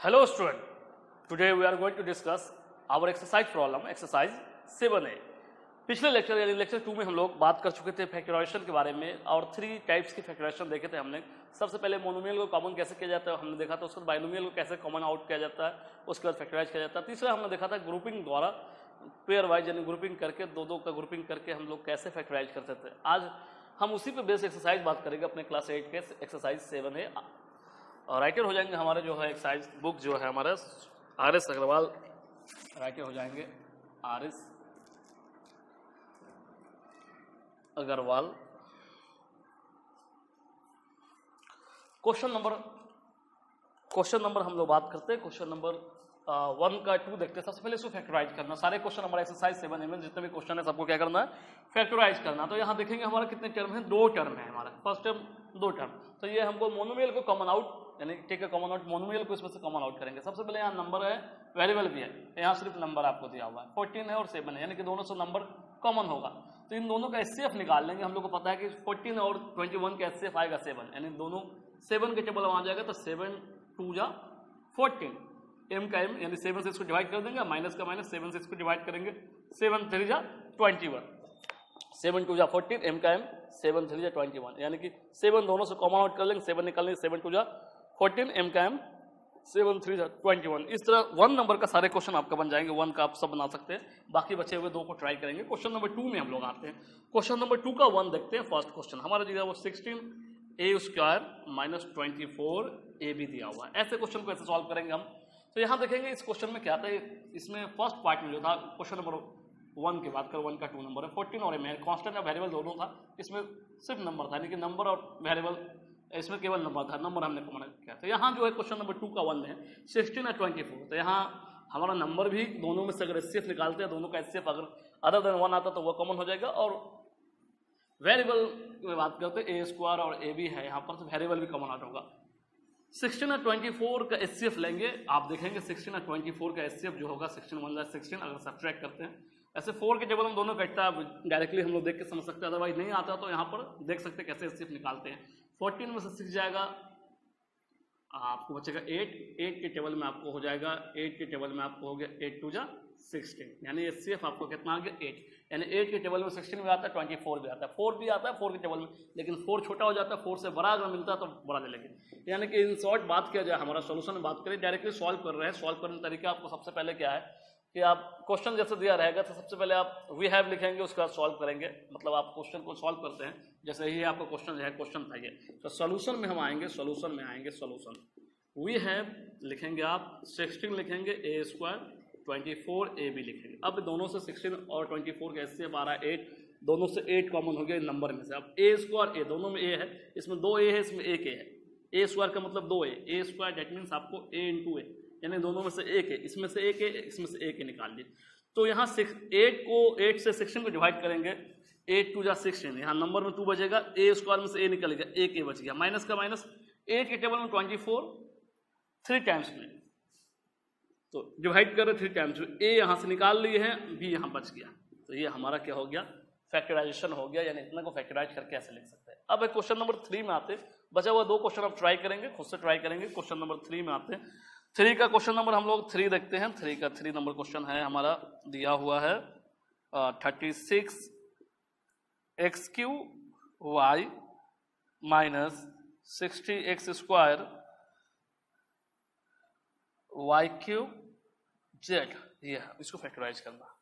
Hello student, today we are going to discuss our exercise problem, exercise 7A। पिछले lecture यानी lecture 2 में हम लोग बात कर चुके थे फैक्टराइजेशन के बारे में और 3 टाइप्स की फैक्टराइजेशन देखे थे हमने। सबसे पहले मोनोमियल को कॉमन कैसे किया जाता है हमने देखा था, उसके बाद बाइनोमियल को कैसे कॉमन आउट किया जाता है, उसके बाद फैक्टराइज किया जाता है। तीसरा हमने देखा था ग्रुपिंग द्वारा पेयर वाइज यानी ग्रुपिंग करके दो का ग्रुपिंग करके हम लोग कैसे फैक्टराइज करते थे। आज हम उसी पे बेस्ड एक्सरसाइज बात करेंगे अपने क्लास 8 के एक्सरसाइज 7A। और राइटर हो जाएंगे हमारे जो है एक्सरसाइज बुक जो है हमारा RS अग्रवाल राइटर हो जाएंगे, RS अग्रवाल। क्वेश्चन नंबर हम लोग बात करते हैं। क्वेश्चन नंबर 1 का 2 देखते हैं। सबसे पहले इसको फैक्टराइज करना। सारे क्वेश्चन हमारे एक्सरसाइज 7A में जितने भी क्वेश्चन है सबको क्या करना है, फैक्टराइज करना। तो यहाँ देखेंगे हमारा कितने टर्म है, 2 टर्म है हमारा, फर्स्ट टर्म 2 टर्म। तो ये हमको मोनोमियल को कॉमन आउट यानी टेक है कॉमन आउट, मोनोमियल को इसमें से कॉमन आउट करेंगे। सबसे पहले यहाँ नंबर है, वेरिएबल भी है, यहाँ सिर्फ नंबर आपको दिया हुआ है, 14 है और 7 है, यानी कि दोनों से नंबर कॉमन होगा। तो इन दोनों का एचसीएफ निकाल लेंगे। हम लोग को पता है कि 14 और 21 का एचसीएफ आएगा 7, यानी दोनों 7 के टेबल आ जाएगा। तो 7 2 जा 14, m का m यानी 7 से इसको डिवाइड कर देंगे, माइनस का माइनस 7 से इसको डिवाइड करेंगे, 7 3 जा 21, 7 2 जा 14, m का m 7 3 जा 21, यानी कि 7 दोनों से कॉमन आउट कर लेंगे, 7 निकाल लेंगे, 7 2 जा 14, m का m 7 3 जा 21। इस तरह 1 नंबर का सारे क्वेश्चन आपका बन जाएंगे, 1 का आप सब बना सकते हैं, बाकी बचे हुए 2 को ट्राई करेंगे। क्वेश्चन नंबर 2 में हम लोग आते हैं। क्वेश्चन नंबर 2 का 1 देखते हैं। फर्स्ट क्वेश्चन हमारा दिया हुआ 16a² माइनस 24ab दिया हुआ है। ऐसे क्वेश्चन को ऐसे सॉल्व करेंगे हम। तो यहाँ देखेंगे इस क्वेश्चन में क्या था, इसमें फर्स्ट पार्ट में जो था क्वेश्चन नंबर 1 की बात कर, 1 का 2 नंबर है, 14 और m कांस्टेंट और वेरिएबल दोनों था, इसमें सिर्फ नंबर था, यानी कि नंबर और वेरिएबल इसमें केवल नंबर था, नंबर हमने कॉमन किया। तो यहाँ जो है क्वेश्चन नंबर 2 का 1 में 16 और 24। तो यहाँ हमारा नंबर भी दोनों में से अगर एचसीएफ निकालते हैं, दोनों का एचसीएफ अगर अदर देन 1 आता तो वो कॉमन हो जाएगा। और वेरिएबल में बात करते हैं a² और ab है यहाँ पर, तो वेरिएबल भी कॉमन आउट होगा। 16 और 24 का एचसीएफ लेंगे, आप देखेंगे 16 और 24 का एचसीएफ जो होगा 16 1 16 अगर सब्ट्रैक्ट करते हैं। ऐसे 4 के टेबल में दोनों कटता है, डायरेक्टली हम लोग देख के समझ सकते हैं, अदरवाइज नहीं आता तो यहाँ पर देख सकते हैं कैसे एचसीएफ निकालते हैं। 14 में से 6 जाएगा, आपको बचेगा 8 के टेबल में आपको हो जाएगा, 8 के टेबल में आपको हो गया 8 2 जा 16, यानी एचसीएफ आपको कितना आ गया 8, यानी 8 के टेबल में 16 भी आता है, 24 भी आता है, 4 भी आता है 4 के टेबल में, लेकिन 4 छोटा हो जाता है, 4 से बड़ा अगर मिलता है तो बड़ा ले लेंगे। यानी कि इन शॉर्ट बात किया जाए, हमारा सोल्यूशन में बात करें, डायरेक्टली सॉल्व कर रहे हैं। सॉल्व करने का तरीका आपको सबसे पहले क्या है कि आप क्वेश्चन जैसे दिया रहेगा तो सबसे पहले आप वी हैव लिखेंगे, उसके बाद सॉल्व करेंगे। मतलब आप क्वेश्चन को सॉल्व करते हैं, जैसे ही आपका क्वेश्चन है, क्वेश्चन था ये, तो सोल्यूशन में हम आएंगे, सोल्यूशन में आएंगे, सोल्यूशन वी हैव लिखेंगे आप, 16 लिखेंगे, a² 24ab लिखेंगे। अब दोनों से 16 और 24 का एचसीएफ आ रहा है 8, दोनों से 8 कॉमन हो गया नंबर में से। अब a² a, दोनों में a है, इसमें 2 a है, इसमें 1 a है, a² का मतलब 2 a, a² डेट मीन्स आपको a इंटू a, यानी दोनों में से 1 है, इसमें से 1 है, इसमें से 1 है, निकाल लीजिए। तो यहाँ 8 से 16 को डिवाइड करेंगे, 8 2 जा 16, यहाँ नंबर में 2 बचेगा, a² में से a निकलेगा, 1 a बच गया, माइनस का माइनस, 8 के टेबल में 24 3 टाइम्स में, तो डिवाइड कर रहे 3 टाइम्स में, a यहाँ से निकाल लिए हैं, b यहाँ बच गया। तो ये हमारा क्या हो गया, फैक्टराइजेशन हो गया, यानी इतना को फैक्टराइज करके ऐसे लिख सकते हैं। अब क्वेश्चन नंबर 3 में आते हैं, बचा हुआ 2 क्वेश्चन आप ट्राई करेंगे, खुद से ट्राई करेंगे। क्वेश्चन नंबर 3 में आते हैं। 3 का क्वेश्चन नंबर हम लोग 3 देखते हैं। 3 का 3 नंबर क्वेश्चन है हमारा, दिया हुआ है 36x³ minus 60x² y³ z, ये इसको फैक्टराइज करना।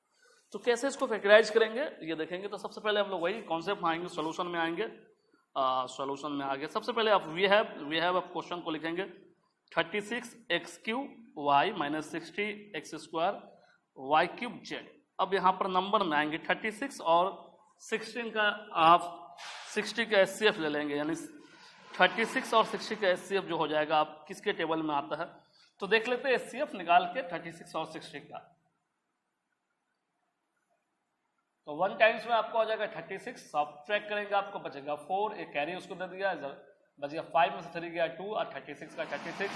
तो कैसे इसको फैक्टराइज करेंगे ये देखेंगे। तो सबसे पहले हम लोग वही कॉन्सेप्ट में आएंगे, सॉल्यूशन में आएंगे। सॉल्यूशन में आगे सबसे पहले आप वी हैव आप क्वेश्चन को लिखेंगे 36x³ minus 60x² y³ z। अब यहाँ पर नंबर में आएंगे 36 और 16 का आप 60 का एचसीएफ ले लेंगे, यानी 36 और 60 का एचसीएफ जो हो जाएगा आप किसके टेबल में आता है, तो देख लेते हैं एचसीएफ निकाल के 36 और 60 का। तो 1 टाइम्स में आपको आ जाएगा 36, सब्ट्रैक्ट करेंगे आपको बचेगा 4, एक कैरी उसको दे दिया, बच गया 5 में से 3 गया 2 और 36 का 36।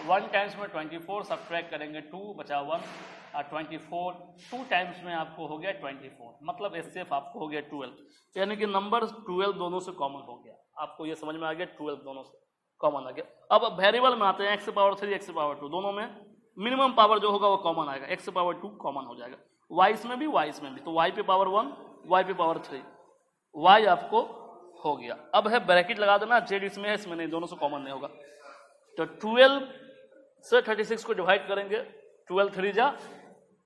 1 टाइम्स में 24, सब्ट्रैक्ट करेंगे 2, बचा 1 और 24, 2 टाइम्स में आपको हो गया 24, मतलब एचसीएफ आपको हो गया 12, यानी कि नंबर 12 दोनों से कॉमन हो गया। आपको ये समझ में आ गया 12 दोनों से कॉमन आ गया। अब वेरिएबल में आते हैं, x पावर 3 x पावर 2 दोनों में मिनिमम पावर जो होगा वो कॉमन आएगा, x पावर 2 कॉमन हो जाएगा, y इसमें भी y इसमें भी, तो y पे पावर 1 y पे पावर 3 y आपको हो गया। अब है ब्रैकेट लगा देना, z इसमें है इसमें नहीं, दोनों से कॉमन नहीं होगा। तो 12 से 36 को डिवाइड करेंगे, 12 3 जा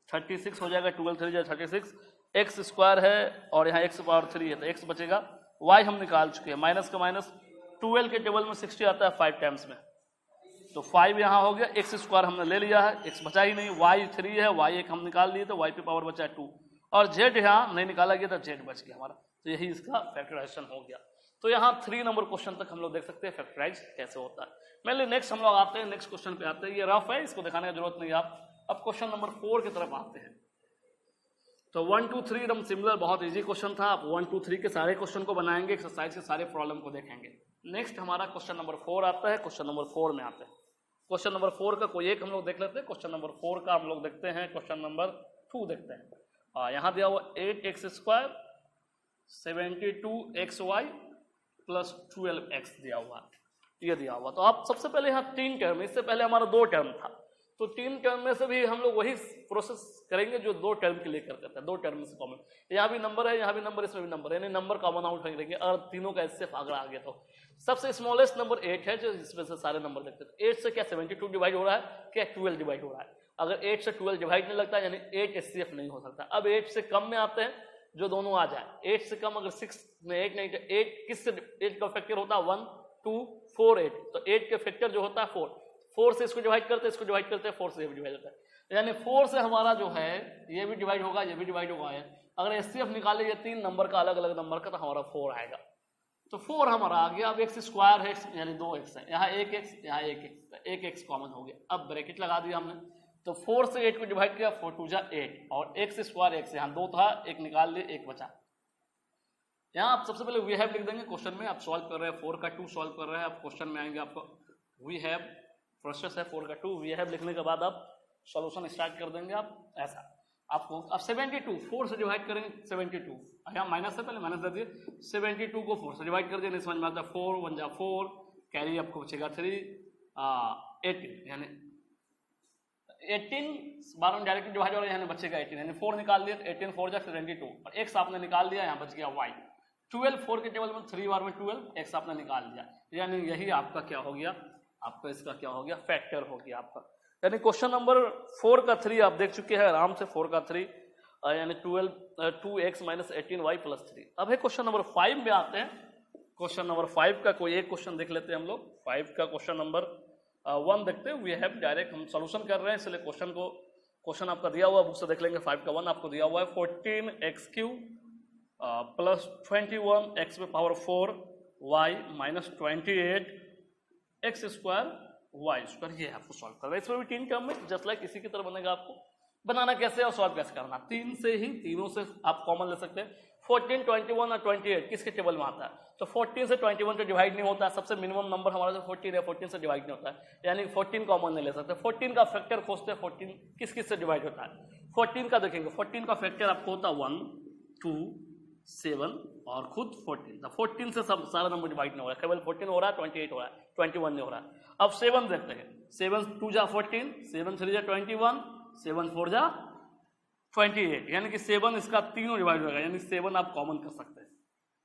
36 हो जाएगा, 12 3 जा 36, x स्क्वायर है और यहाँ x पावर 3 है तो x बचेगा, y हम निकाल चुके हैं, माइनस का माइनस 12 के टेबल में 60 आता है 5 टाइम्स में, तो 5 यहाँ हो गया, x स्क्वायर हमने ले लिया है, x बचा ही नहीं, y 3 है, y 1 हम निकाल लिए तो y पे पावर बचा है 2 और z यहाँ नहीं निकाला गया तो z बच गया हमारा, तो यही इसका फैक्टराइजेशन हो गया। तो यहाँ 3 नंबर क्वेश्चन तक हम लोग देख सकते हैं फैक्टराइज कैसे होता है। मेनली नेक्स्ट हम लोग आते हैं, नेक्स्ट क्वेश्चन पे आते हैं, ये रफ है इसको दिखाने की जरूरत नहीं है, आप अब क्वेश्चन नंबर 4 की तरफ आते हैं। तो 1 2 3 एकदम सिमिलर, बहुत इजी क्वेश्चन था, आप 1 2 3 के सारे क्वेश्चन को बनाएंगे, एक्सरसाइज के सारे प्रॉब्लम को देखेंगे। नेक्स्ट हमारा क्वेश्चन नंबर 4 आता है, क्वेश्चन नंबर 4 में आते हैं। क्वेश्चन नंबर 4 का कोई एक हम लोग देख लेते हैं, क्वेश्चन नंबर 4 का हम लोग देखते हैं, क्वेश्चन नंबर 2 देखते हैं। यहाँ दिया हुआ 8x square 72xy plus 12x दिया हुआ, ये दिया हुआ। तो आप सबसे पहले यहाँ 3 टर्म, इससे पहले हमारा 2 टर्म था, तो 3 टर्म में से भी हम लोग वही प्रोसेस करेंगे जो 2 टर्म के लिए करते हैं, 2 टर्म में से कॉमन, यहाँ भी नंबर है, यहाँ भी नंबर, इसमें भी नंबर है, यानी नंबर कॉमन आउट करेंगे और तीनों का इससे अगर आ गया तो सबसे स्मॉलेस्ट नंबर 8 है जो इसमें से सारे नंबर देखते हैं। 8 से क्या 72 डिवाइड हो रहा है, क्या 12 डिवाइड हो रहा है, अगर 8 से 12 डिवाइड नहीं लगता यानी 8 एचसीएफ नहीं हो सकता। अब 8 से कम में आते हैं, जो दोनों आ जाए, 8 से कम अगर 6 में 8 नहीं, 8 किससे 8 का फैक्टर होता है 1 2 4 8, तो 8 के फैक्टर जो होता है 4 से इसको डिवाइड करते हैं, इसको डिवाइड करते हैं, 4 से ये भी डिवाइड होता है, यानी 4 से हमारा जो है ये भी डिवाइड होगा, ये भी डिवाइड होगा। अगर एचसीएफ निकाले ये 3 नंबर का अलग अलग नंबर का, तो हमारा 4 आएगा, तो 4 हमारा आ गया। अब x स्क्वायर है यानी 2x है, यहाँ 1x यहाँ 1x कॉमन हो गया। अब ब्रैकेट लगा दिया हमने, तो 4 से 8 को डिवाइड किया, 4 2 जा 8 और x स्क्वायर x, यहाँ 2 था 1 निकाल लिए 1 बचा। यहाँ आप सबसे पहले वी हैव लिख देंगे, क्वेश्चन में आप सॉल्व कर रहे हैं 4 का 2 सॉल्व कर रहे हैं, आप क्वेश्चन में आएंगे आपको वी हैव, प्रोसेस है 4 का 2, वी हैव लिखने के बाद आप सॉल्यूशन स्टार्ट कर देंगे। आप ऐसा आपको अब 72 4 से डिवाइड करेंगे, 72 यहाँ माइनस से पहले माइनस दे दिए, 72 को 4 से डिवाइड कर दिया, नहीं समझ में आता, 4 1 जा 4 कैरी आपको बचेगा 3 18, यानी 18 12 डायरेक्टली डिवाइड हो रहा है, यानी बचेगा 18, यानी 4 निकाल लिया, 18 4 जा 72 और x आपने निकाल दिया, यहाँ बच गया y। 12 4 के टेबल में 3 बार में 12, x आपने निकाल दिया, यानी यही आपका क्या हो गया, आपका इसका क्या हो गया, फैक्टर हो गया आपका। यानी क्वेश्चन नंबर 4 का 3 आप देख चुके हैं आराम से, 4 का 3 यानी 2x माइनस 18y प्लस 3। अब है क्वेश्चन नंबर 5 में आते हैं। क्वेश्चन नंबर 5 का कोई एक क्वेश्चन देख लेते हैं हम लोग। 5 का क्वेश्चन नंबर 1 देखते हैं, वी हैव डायरेक्ट हम सॉल्यूशन कर रहे हैं, इसलिए क्वेश्चन आपका दिया हुआ बुक से देख लेंगे। 5 का 1 आपको दिया हुआ है 14x³ प्लस 21x में power 4 y minus 28x square Y square, ये आपको सॉल्व करना है। इसमें भी 3 टर्म में जस्ट लाइक इसी की तरह बनेगा। आपको बनाना कैसे और सॉल्व कैसे करना, 3 से ही, तीनों से आप कॉमन ले सकते हैं। 14 21 और 28 किसके टेबल में आता है, तो 14 से 21 से डिवाइड नहीं होता है, सबसे मिनिमम नंबर हमारा जो 14 है, 14 से डिवाइड नहीं होता है, यानी 14 कॉमन नहीं ले सकते। 14 का फैक्टर खोजते हैं, 14 किस किस से डिवाइड होता है। 14 का देखेंगे, 14 का फैक्टर आपको होता है 1 2 7 और खुद 14, 14 से सब सारा नंबर डिवाइड नहीं हो रहा है, केवल 14 हो रहा है, 28 हो रहा है, 21 नहीं हो रहा है। अब 7 देखते हैं, 7 2 जा 14, 7 3 जा 21, 7 4 जा 28, यानी कि 7 इसका तीनों डिवाइड होगा, यानी 7 आप कॉमन कर सकते हैं।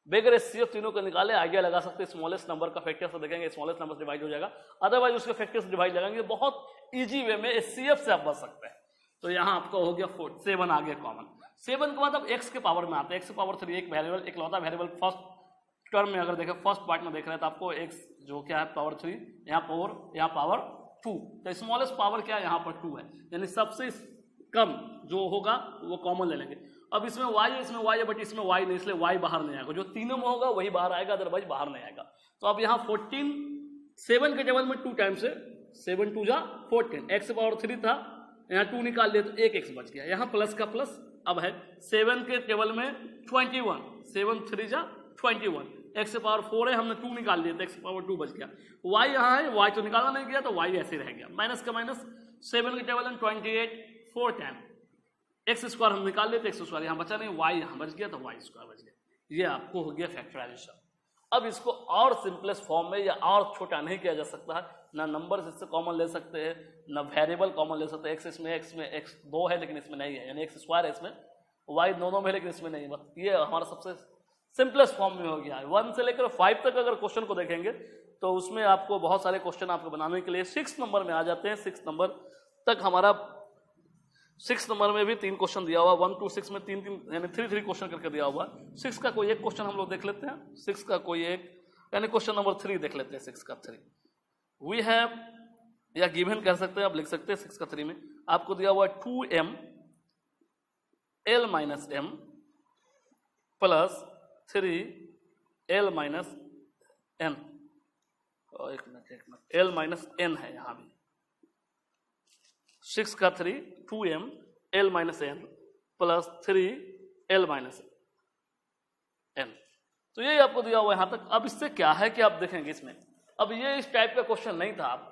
बेगर एचसीएफ तीनों को निकाले, आइडिया लगा सकते हैं, स्मॉलेस्ट नंबर का फैक्टर से देखेंगे, स्मॉलेस्ट नंबर डिवाइड हो जाएगा, अदरवाइज उसके फैक्टर से डिवाइड लगाएंगे, बहुत इजी वे में एचसीएफ से आप बच सकते हैं। तो यहाँ आपका हो गया 7 आ गया कॉमन। 7 के बाद अब x के पावर में आते हैं, x के पावर 3 एक वेरिएबल, एक लौता वेरिएबल फर्स्ट टर्म में अगर देखें, फर्स्ट पार्ट में देख रहे हैं तो आपको x जो क्या है पावर 3, यहाँ पावर 2, तो स्मॉलेस्ट पावर क्या है, यहाँ पर 2 है, यानी सबसे कम जो होगा वो कॉमन ले लेंगे। अब इसमें y है, इसमें y है, बट इसमें y नहीं, इसलिए y बाहर नहीं आएगा, जो तीनों में होगा वही बाहर आएगा, अदरवाइज बाहर नहीं आएगा। तो अब यहाँ 14 7 के टेबल में 2 टाइम्स से 7 2 जा 14, x पावर 3 था, यहाँ 2 निकाल लिया तो 1 x बच गया, यहाँ प्लस का प्लस। अब है 7 के टेबल में 21, 7 3 जा 21, x पावर 4 है, हमने 2 निकाल लिया तो x पावर 2 बच गया। y यहाँ है, y तो निकालना नहीं गया तो y ऐसे रह गया, माइनस का माइनस। 7 के टेबल में 28 4 टाइम, x स्क्वायर हम निकाल लेते, x स्क्वायर यहाँ बचा नहीं, y यहाँ बच गया तो y स्क्वायर बच गया। ये आपको हो गया फैक्टराइजेशन। अब इसको और सिंपलेस्ट फॉर्म में या और छोटा नहीं किया जा सकता है, ना नंबर इससे कॉमन ले सकते हैं, ना वेरिएबल कॉमन ले सकते हैं। एक्स में एक्स 2 है लेकिन इसमें नहीं है, यानी एक्स स्क्वायर है इसमें, वाई दोनों में लेकिन इसमें नहीं। बस ये हमारा सबसे सिंपलेस्ट फॉर्म में हो गया है। 1 से लेकर 5 तक अगर क्वेश्चन को देखेंगे तो उसमें आपको बहुत सारे क्वेश्चन आपको बनाने के लिए 6 नंबर में आ जाते हैं। 6 नंबर तक हमारा 6 नंबर में भी 3 क्वेश्चन दिया हुआ, 1 to 6 में 3 यानी 3 क्वेश्चन करके दिया हुआ। 6 का कोई एक क्वेश्चन हम लोग देख लेते हैं। 6 का कोई एक यानी क्वेश्चन नंबर 3 देख लेते हैं। 6 का 3 वी हैव या गिवन कह सकते हैं, आप लिख सकते हैं। 6 का 3 में आपको दिया हुआ 2m l minus m plus 3l minus n। एक मिनट l माइनस n है यहां भी। 6 का 3 2m l minus n plus 3l minus n, तो ये आपको दिया हुआ यहां तक। अब इससे क्या है कि आप देखेंगे इसमें, अब ये इस टाइप का क्वेश्चन नहीं था। आप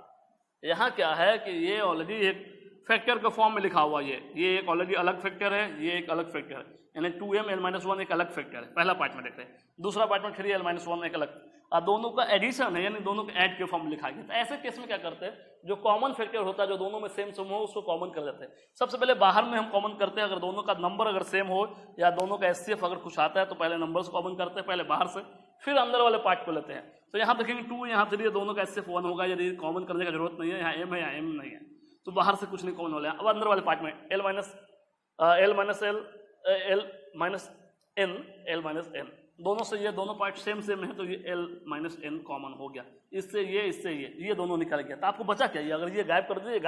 यहाँ क्या है कि ये ऑलरेडी एक फैक्टर के फॉर्म में लिखा हुआ, ये एक ऑलरेडी अलग फैक्टर है, ये एक अलग फैक्टर है, यानी 2m l माइनस 1 एक अलग फैक्टर है। पहला पार्ट में देख रहे हैं, दूसरा पार्ट में 3l माइनस 1 एक अलग, और दोनों का एडिशन है, यानी दोनों के ऐड के फॉर्म में लिखा गया। तो ऐसे केस में क्या करते हैं, जो कॉमन फैक्टर होता है, जो दोनों में सेम हो उसको कॉमन कर लेते हैं। सबसे पहले बाहर में हम कॉमन करते हैं, अगर दोनों का नंबर अगर सेम हो या दोनों का एचसीएफ अगर कुछ आता है तो पहले नंबर से कॉमन करते हैं, पहले बाहर से, फिर अंदर वाले पार्ट को लेते हैं। तो यहाँ देखेंगे 2 यहाँ 3, दोनों का एचसीएफ 1 होगा, यदि कॉमन करने की जरूरत नहीं है, यहाँ m है यहाँ m नहीं है, तो बाहर से कुछ नहीं कॉमन वाला है। अब अंदर वाले पार्ट में l माइनस n दोनों से, ये दोनों पार्ट सेम है, तो ये l माइनस n कॉमन हो गया। इससे ये दोनों निकल गया। तो आपको बचा क्या, ये अगर ये गायब कर दिए,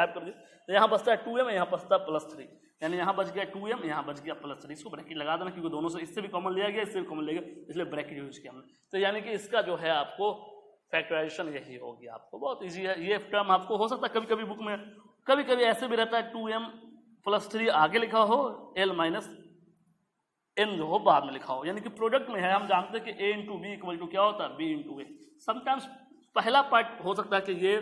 तो यहाँ बचता है 2m, यहाँ बचता है +3, यानी यहाँ बच गया 2m, यहाँ बच गया +3। इसको ब्रैकेट लगा देना, क्योंकि दोनों से इससे भी कॉमन लिया गया, इससे भी कॉमन लिया गया, इसलिए ब्रैकेट यूज किया हमने। तो यानी कि इसका जो है आपको फैक्टराइजेशन यही हो गया। आपको बहुत ईजी है। ये टर्म आपको हो सकता है कभी कभी बुक में, कभी कभी ऐसे भी रहता है 2m + 3 आगे लिखा हो, l माइनस n जो हो बाद में लिखा हो, यानी कि प्रोडक्ट में है। हम जानते हैं कि a into B equal to क्या होता है, b इंटू ए। समटाइम्स पहला पार्ट हो सकता है कि ये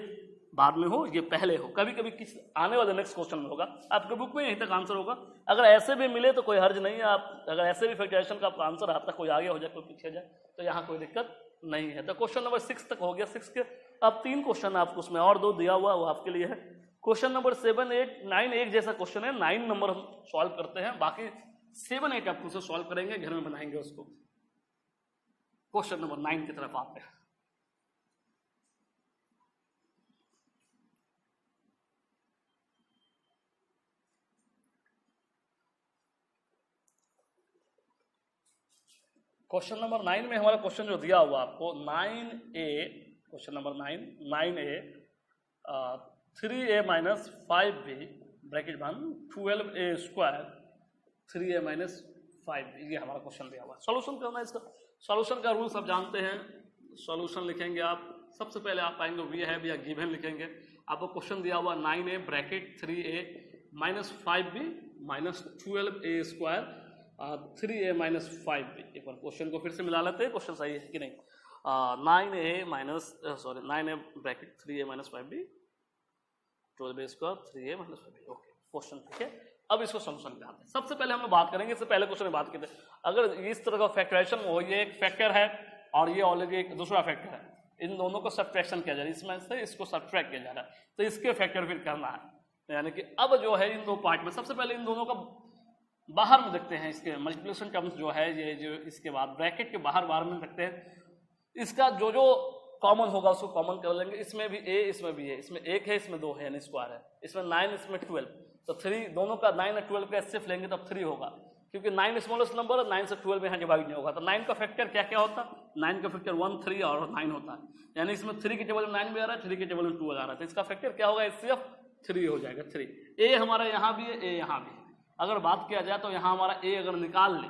बाद में हो, ये पहले हो, कभी कभी किस आने वाले नेक्स्ट क्वेश्चन में होगा। आपके बुक में यहीं तक आंसर होगा। अगर ऐसे भी मिले तो कोई हर्ज नहीं है, आप अगर ऐसे भी फैक्टराइजेशन का आपका आंसर आता है, कोई आगे हो जाए कोई पीछे जाए, तो यहाँ कोई दिक्कत नहीं है। तो क्वेश्चन नंबर 6 तक हो गया। 6 के अब 3 क्वेश्चन आपको उसमें और 2 दिया हुआ, वो आपके लिए है। क्वेश्चन नंबर 7, 8, 9 एक जैसा क्वेश्चन है, 9 नंबर हम सॉल्व करते हैं, बाकी 7, 8 आपको सॉल्व करेंगे, घर में बनाएंगे उसको। क्वेश्चन नंबर 9 की तरफ आते हैं। क्वेश्चन नंबर 9 में हमारा क्वेश्चन जो दिया हुआ आपको 9a, question number 9a 3a minus 5b bracket बंद 12a square 3a minus 5b, ये हमारा क्वेश्चन दिया हुआ है। सॉल्यूशन करना है इसका। सॉल्यूशन का रूल सब जानते हैं। सॉल्यूशन लिखेंगे आप, सबसे पहले आप पाएंगे वी हैव या गिवन लिखेंगे। आपको क्वेश्चन दिया हुआ 9a bracket 3a minus 5b minus 12a square 3a minus 5b। एक बार क्वेश्चन को फिर से मिला लेते हैं, क्वेश्चन सही है कि नहीं। 9a bracket 3a minus 5b 12a square 3a minus 5b। Okay, question ठीक है। अब इसको सॉल्यूशन पे आते हैं। सबसे पहले हम लोग बात करेंगे, इससे पहले क्वेश्चन में बात करते हैं, अगर इस तरह का फैक्टराइजेशन हो, ये एक फैक्टर है और ये ऑलरेडी एक दूसरा फैक्टर है, इन दोनों को सब्ट्रैक्शन किया जा रहा है, इसमें से इसको सब्ट्रैक्ट किया जा रहा है, तो इसके फैक्टर फिर करना है। यानी कि अब जो है इन दो पार्ट में, सबसे पहले इन दोनों का बाहर में देखते हैं, इसके मल्टीप्लिकेशन टर्म्स जो है ये जो इसके बाद ब्रैकेट के बाहर में देखते हैं, इसका जो कॉमन होगा उसको कॉमन कर लेंगे। इसमें भी a, इसमें भी a, इसमें 1 है, इसमें 2 है, यानी स्क्वायर है, इसमें 9, इसमें 12, तो 3 दोनों का 9 और 12 का एचसीएफ लेंगे तब 3 होगा, क्योंकि 9 स्मॉलेस्ट नंबर है, 9 से 12 में यहाँ डिवाइड नहीं होगा। तो 9 का फैक्टर क्या क्या होता है, 9 का फैक्टर 1, 3 और 9 होता है, यानी इसमें 3 के टेबल में 9 भी आ रहा है, 3 के टेबल में 2 आ रहा है, तो इसका फैक्टर क्या होगा, एचसीएफ 3 हो जाएगा। 3 a हमारा यहाँ भी है, a यहाँ भी है। अगर बात किया जाए तो यहाँ हमारा a अगर निकाल ले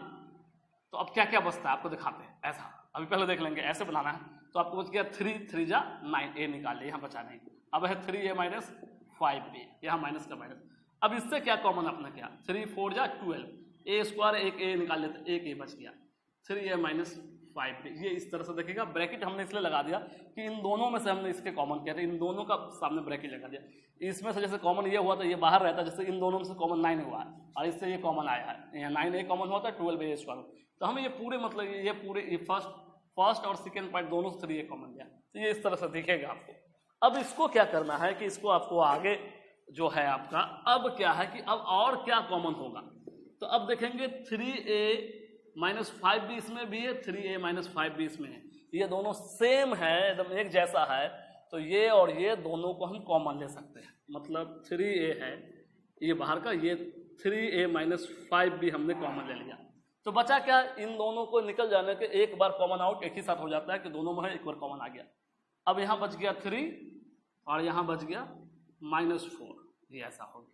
तो अब क्या क्या बचता है आपको दिखाते हैं। ऐसा अभी पहले देख लेंगे, ऐसे बनाना है, तो आपको बच गया 3, 3 जा 9, a निकाल ले, यहाँ बचा नहीं। अब है 3a माइनस 5b, यहाँ माइनस का माइनस। अब इससे क्या कॉमन अपना क्या, 3, 4 जा 12, a स्क्वायर, एक a निकाल लेते, एक a बच गया, 3a माइनस 5b। ये इस तरह से देखेगा। ब्रैकेट हमने इसलिए लगा दिया कि इन दोनों में से हमने इसके कॉमन किया था, इन दोनों का सामने ब्रैकेट लगा दिया। इसमें से जैसे कॉमन ये हुआ तो ये बाहर रहता है, जैसे इन दोनों में से कॉमन 9 हुआ है और इससे ये कॉमन आया है, यहाँ 9a कॉमन हुआ था, 12a स्क्वायर। तो हमें ये पूरे मतलब ये पूरे ये फर्स्ट फर्स्ट और सेकेंड पॉइंट दोनों से 3a कॉमन लिया, तो ये इस तरह से दिखेगा आपको। अब इसको क्या करना है कि इसको आपको आगे जो है आपका, अब क्या है कि अब और क्या कॉमन होगा, तो अब देखेंगे 3a माइनस 5b इसमें भी है, 3a माइनस 5b इसमें है, ये दोनों सेम है, एकदम एक जैसा है, तो ये और ये दोनों को हम कॉमन ले सकते हैं। मतलब 3a है ये बाहर का, ये 3a माइनस 5b हमने कॉमन ले लिया, तो बचा क्या, इन दोनों को निकल जाने के एक बार कॉमन आउट एक ही साथ हो जाता है कि दोनों में एक बार कॉमन आ गया। अब यहाँ बच गया 3 और यहाँ बच गया -4, ये ऐसा हो गया।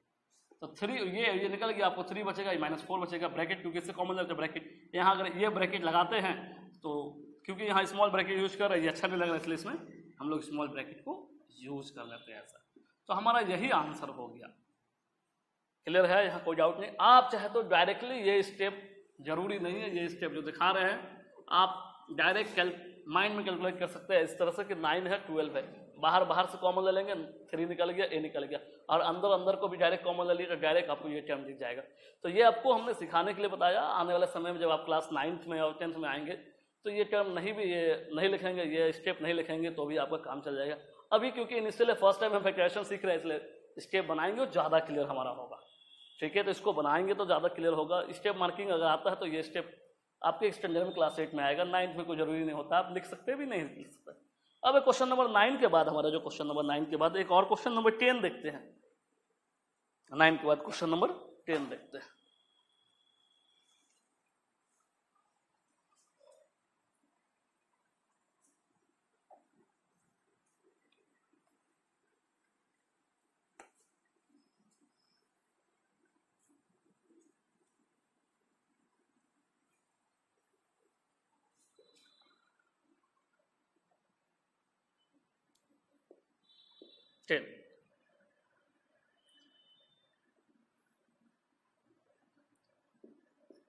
तो 3 ये निकल गया, आपको 3 बचेगा, ये -4 बचेगा, ब्रैकेट क्योंकि इससे कॉमन लगता है ब्रैकेट, यहाँ अगर ये ब्रैकेट लगाते हैं तो क्योंकि यहाँ स्मॉल ब्रैकेट यूज कर रहे हैं, ये अच्छा नहीं लग रहा है इसलिए इसमें हम लोग स्मॉल ब्रैकेट को यूज कर लेते हैं ऐसा। तो हमारा यही आंसर हो गया। क्लियर है, यहाँ कोई डाउट नहीं। आप चाहे तो डायरेक्टली ये स्टेप, जरूरी नहीं है ये स्टेप जो दिखा रहे हैं आप डायरेक्ट माइंड में कैलकुलेट कर सकते हैं इस तरह से कि 9 है 12 है, बाहर से कॉमन ले लेंगे, 3 निकल गया, a निकल गया, और अंदर को भी डायरेक्ट कॉमन ले लिया तो डायरेक्ट आपको ये टर्म दिख जाएगा। तो ये आपको हमने सिखाने के लिए बताया, आने वाले समय में जब आप क्लास 9th में और 10th में आएंगे तो ये टर्म नहीं लिखेंगे, ये स्टेप नहीं लिखेंगे तो भी आपका काम चल जाएगा। अभी क्योंकि इनिशियली फर्स्ट टाइम हम फैक्टराइजेशन सीख रहे हैं इसलिए स्टेप बनाएंगे और ज़्यादा क्लियर हमारा होगा। ठीक है, तो इसको बनाएंगे तो ज़्यादा क्लियर होगा। स्टेप मार्किंग अगर आता है तो ये स्टेप आपके स्टैंडर्ड में क्लास 8 में आएगा, 9th में कोई जरूरी नहीं होता, आप लिख सकते भी नहीं लिख सकते। अब क्वेश्चन नंबर 9 के बाद हमारा जो क्वेश्चन नंबर 9 के बाद एक और क्वेश्चन नंबर 10 देखते हैं। 9 के बाद क्वेश्चन नंबर 10 देखते हैं।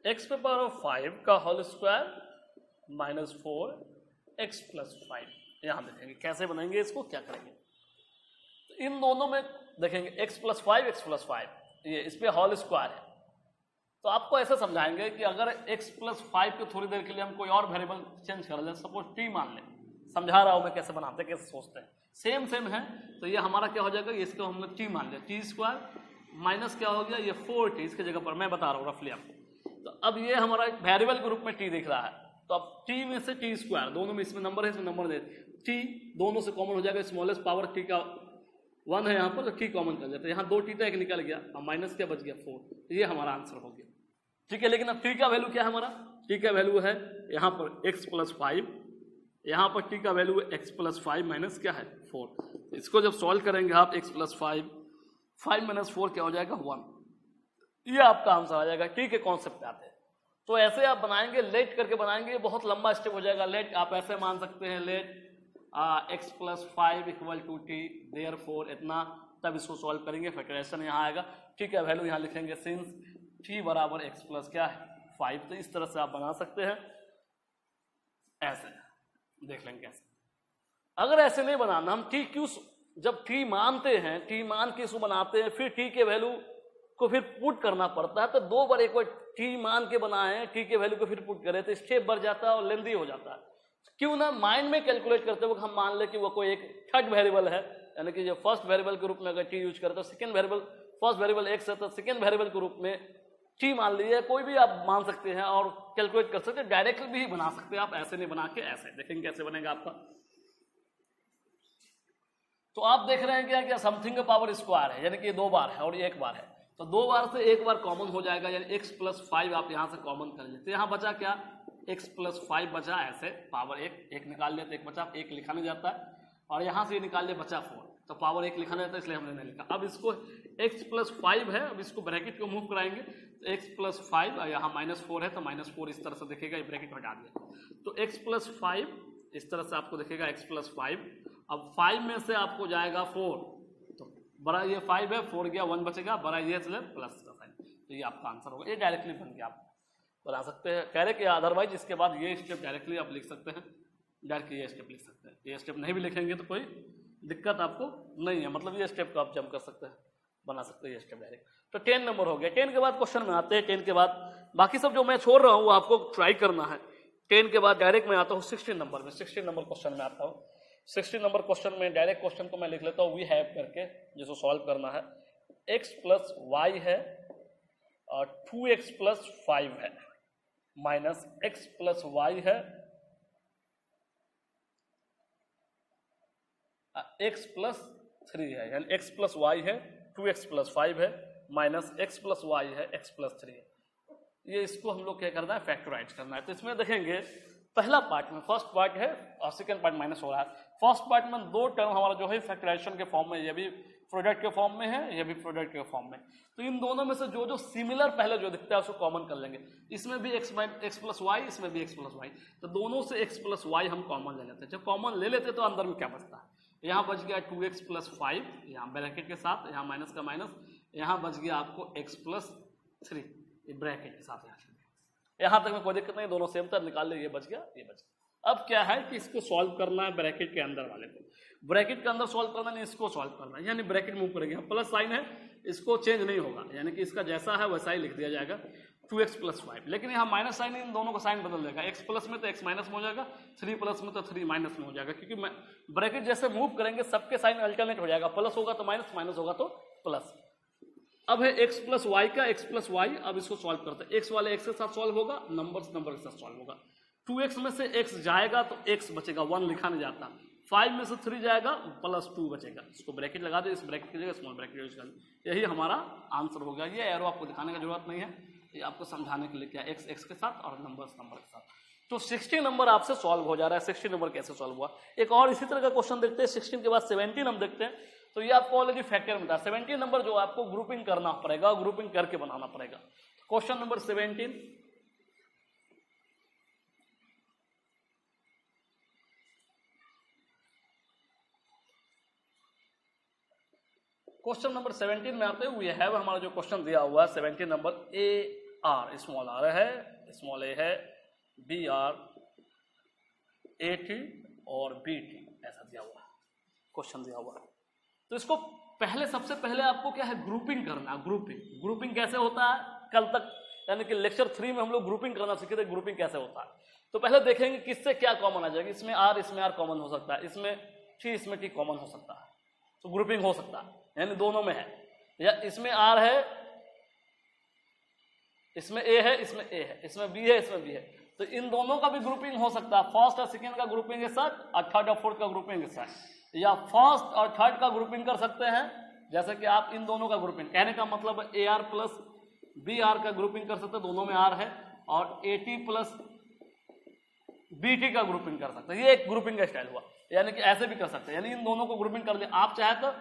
x पे पावर ऑफ 5 का होल स्क्वायर -4 x प्लस 5, यहां देखेंगे कैसे बनाएंगे इसको, क्या करेंगे। तो इन दोनों में देखेंगे x प्लस 5 ये इस पे होल स्क्वायर है, तो आपको ऐसे समझाएंगे कि अगर x प्लस 5 को थोड़ी देर के लिए हम कोई और वेरिएबल चेंज कर लें, सपोज t मान लें, समझा रहा हूं मैं कैसे बनाते हैं, कैसे सोचते हैं, सेम है। तो ये हमारा क्या हो जाएगा, इसको हमने t मान लिया, t स्क्वायर माइनस क्या हो गया, ये 4t इसके जगह पर मैं बता रहा हूँ रफली आपको। तो अब ये हमारा वेरिएबल के रूप में t दिख रहा है, तो अब t में से t स्क्वायर, दोनों में इसमें नंबर है, इसमें नंबर दे, t दोनों से कॉमन हो जाएगा, स्मॉलेस्ट पावर t का 1 है यहाँ पर, तो t कॉमन कर जाता है, यहाँ 2t था, एक निकल गया, अब माइनस क्या बच गया 4, तो ये हमारा आंसर हो गया। ठीक है, लेकिन अब t का वैल्यू क्या है हमारा, t का वैल्यू है यहाँ पर x प्लस 5, यहाँ पर t का वैल्यू है x प्लस 5 माइनस क्या है 4। इसको जब सॉल्व करेंगे आप x प्लस 5 माइनस 4 क्या हो जाएगा 1, ये आपका आंसर आ जाएगा। t के कॉन्सेप्ट पे आते हैं, तो ऐसे आप बनाएंगे, लेट करके बनाएंगे, बहुत लंबा स्टेप हो जाएगा। लेट आप ऐसे मान सकते हैं, let x plus 5 equal to t, therefore इतना, तब इसको सॉल्व करेंगे, फैक्टराइजेशन यहाँ आएगा, ठीक है, वैल्यू यहाँ लिखेंगे सिंस t बराबर x प्लस क्या है 5, तो इस तरह से आप बना सकते हैं। ऐसे देख लेंगे कैसे। अगर ऐसे नहीं बनाना, हम t क्यों, जब t मानते हैं, t मान के इसको बनाते हैं, फिर t के वैल्यू को फिर पुट करना पड़ता है, तो 2 बार एक बार t मान के बनाए, t के वैल्यू को फिर पुट करें तो स्टेप बढ़ जाता है और लेंदी हो जाता है। क्यों ना माइंड में कैलकुलेट करते हुए हम मान ले कि वो कोई एक थर्ड वेरिएबल है, यानी कि जो फर्स्ट वेरिएबल के रूप में अगर t यूज करते हो, second variable, first variable x है तो सेकंड वेरिएबल के रूप में t मान लीजिए, कोई भी आप मान सकते हैं और कैलकुलेट कर सकते हैं, डायरेक्टली भी बना सकते हैं आप, ऐसे नहीं बना के ऐसे। देखेंगे कैसे बनेगा आपका। तो आप देख रहे हैं क्या क्या, समथिंग का पावर स्क्वायर है, यानी कि 2 बार है और ये 1 बार है, तो 2 बार से 1 बार कॉमन हो जाएगा, यानी x प्लस 5 आप यहाँ से कॉमन कर लेते, यहाँ बचा क्या, x प्लस 5 बचा, ऐसे पावर 1 निकाल लेते, 1 बचा, 1 लिखा नहीं जाता है, और यहाँ से ये निकाल ले बचा 4, तो पावर 1 लिखा नहीं जाता इसलिए हमने नहीं लिखा। अब इसको x प्लस 5 है, अब इसको ब्रैकेट को मूव कराएंगे, तो x प्लस 5 यहाँ -4 है, तो -4 इस तरह से दिखेगा, ये ब्रैकेट हटा दिया, तो x प्लस 5 इस तरह से आपको दिखेगा, x प्लस 5, अब 5 में से आपको जाएगा 4, तो बड़ा ये 5 है, 4 गया, 1 बचेगा, बड़ा ये चले प्लस का साइन, तो ये आपका आंसर होगा। ये डायरेक्टली बन गया, आप बना सकते हैं डायरेक्ट, या अदरवाइज इसके बाद ये स्टेप डायरेक्टली आप लिख सकते हैं, डायरेक्ट ये स्टेप लिख सकते हैं। ये स्टेप नहीं भी लिखेंगे तो कोई दिक्कत आपको नहीं है, मतलब ये स्टेप को आप जंप कर सकते हैं, बना सकते हैं ये स्टेप डायरेक्ट। तो 10 नंबर हो गया। 10 के बाद क्वेश्चन में आते हैं, 10 के बाद बाकी सब जो मैं छोड़ रहा हूँ वो आपको ट्राई करना है, 10 के बाद डायरेक्ट मैं आता हूँ 16 नंबर में, 16 नंबर क्वेश्चन में आता हूँ। 16 नंबर क्वेश्चन में डायरेक्ट क्वेश्चन को मैं लिख लेता हूँ वी हैव करके, जिसको सॉल्व करना है। x प्लस वाई है और 2x प्लस 5 है माइनस x प्लस वाई है x प्लस 3 है, यानी x प्लस वाई है 2x प्लस 5 है माइनस x प्लस वाई है x प्लस 3 है। ये इसको हम लोग क्या करना है, फैक्टराइज करना है। तो इसमें देखेंगे पहला पार्ट में, फर्स्ट पार्ट है और सेकंड पार्ट माइनस हो रहा है। फर्स्ट पार्ट में दो टर्म हमारा जो है फैक्टराइजेशन के फॉर्म में, ये भी प्रोडक्ट के फॉर्म में है, ये भी प्रोडक्ट के फॉर्म में। तो इन दोनों में से जो जो सिमिलर पहले जो दिखता है उसको कॉमन कर लेंगे। इसमें भी x प्लस वाई, इसमें भी x प्लस वाई, तो दोनों से x प्लस वाई हम कॉमन ले लेते हैं। जब कॉमन ले लेते हैं तो अंदर में क्या बचता है, यहाँ बच गया 2x प्लस 5, यहाँ ब्रैकेट के साथ, यहाँ माइनस का माइनस, यहाँ बच गया आपको x प्लस 3 ब्रैकेट के साथ। यहाँ तक में कोई दिक्कत नहीं, दोनों सेम था, निकाल ले, ये बच गया, ये बच गया। अब क्या है कि इसको सॉल्व करना है ब्रैकेट के अंदर वाले को, ब्रैकेट के अंदर सॉल्व करना नहीं, इसको सॉल्व करना है, यानी ब्रैकेट मूव करेंगे। प्लस साइन है, इसको चेंज नहीं होगा, यानी कि इसका जैसा है वैसा ही लिख दिया जाएगा 2x प्लस 5। लेकिन यहाँ माइनस साइन है, इन दोनों का साइन बदल देगा, x प्लस में तो x माइनस में हो जाएगा, 3 प्लस में तो 3 माइनस में हो जाएगा, क्योंकि ब्रैकेट जैसे मूव करेंगे सबके साइन अल्टरनेट हो जाएगा, प्लस होगा तो माइनस, माइनस होगा तो प्लस। अब है x प्लस वाई का x प्लस वाई, अब इसको सॉल्व करते हैं। x वाले x के साथ सॉल्व होगा, नंबर के साथ सॉल्व होगा। 2x में से x जाएगा तो x बचेगा, 1 लिखा नहीं जाता। 5 में से 3 जाएगा प्लस 2 बचेगा, इसको ब्रैकेट लगा दो, इस ब्रैकेट की जगह स्मॉल ब्रैकेट यूज कर दो। यही हमारा आंसर हो गया। ये एरो आपको दिखाने की जरूरत नहीं है, ये आपको समझाने के लिए क्या, x के साथ और नंबर के साथ। तो 16 नंबर आपसे सॉल्व हो जा रहा है। 16 नंबर कैसे सॉल्व हुआ, एक और इसी तरह का क्वेश्चन देखते हैं। 16 के बाद 17 हम देखते हैं। तो ये आपको ऑलरेडी फैक्टर मिलता है। 17 नंबर जो आपको ग्रुपिंग करना पड़ेगा, ग्रुपिंग करके बनाना पड़ेगा। क्वेश्चन नंबर 17, क्वेश्चन नंबर 17 में आते हुए है हमारा जो क्वेश्चन दिया हुआ है 17 number, A R, small R है, स्मॉल ए है, बी आर, ए टी और बी टी, ऐसा दिया हुआ है, क्वेश्चन दिया हुआ है। तो इसको पहले, सबसे पहले आपको क्या है, ग्रुपिंग करना। ग्रुपिंग कैसे होता है, कल तक यानी कि लेक्चर 3 में हम लोग ग्रुपिंग करना सीखे थे, ग्रुपिंग कैसे होता है। तो पहले देखेंगे किससे क्या कॉमन आ जाएगा। इसमें आर कॉमन हो सकता है, इसमें टी कॉमन हो सकता है, तो ग्रुपिंग हो सकता है, यानी दोनों में है। या इसमें आर है, इसमें ए है, इसमें ए है, इसमें बी है, इसमें बी है, तो इन दोनों का भी ग्रुपिंग हो सकता है। फर्स्ट और सेकेंड का ग्रुपिंग के साथ और थर्ड और फोर्थ का ग्रुपिंग के साथ, या फर्स्ट और थर्ड का ग्रुपिंग कर सकते हैं। जैसे कि आप इन दोनों का ग्रुपिंग, कहने का मतलब A R plus B R का ग्रुपिंग कर सकते हैं, दोनों में आर है, और A T plus B T का ग्रुपिंग कर सकते हैं। ये एक ग्रुपिंग का स्टाइल हुआ, यानी कि ऐसे भी कर सकते हैं, यानी इन दोनों को ग्रुपिंग कर लिया। आप चाहे तो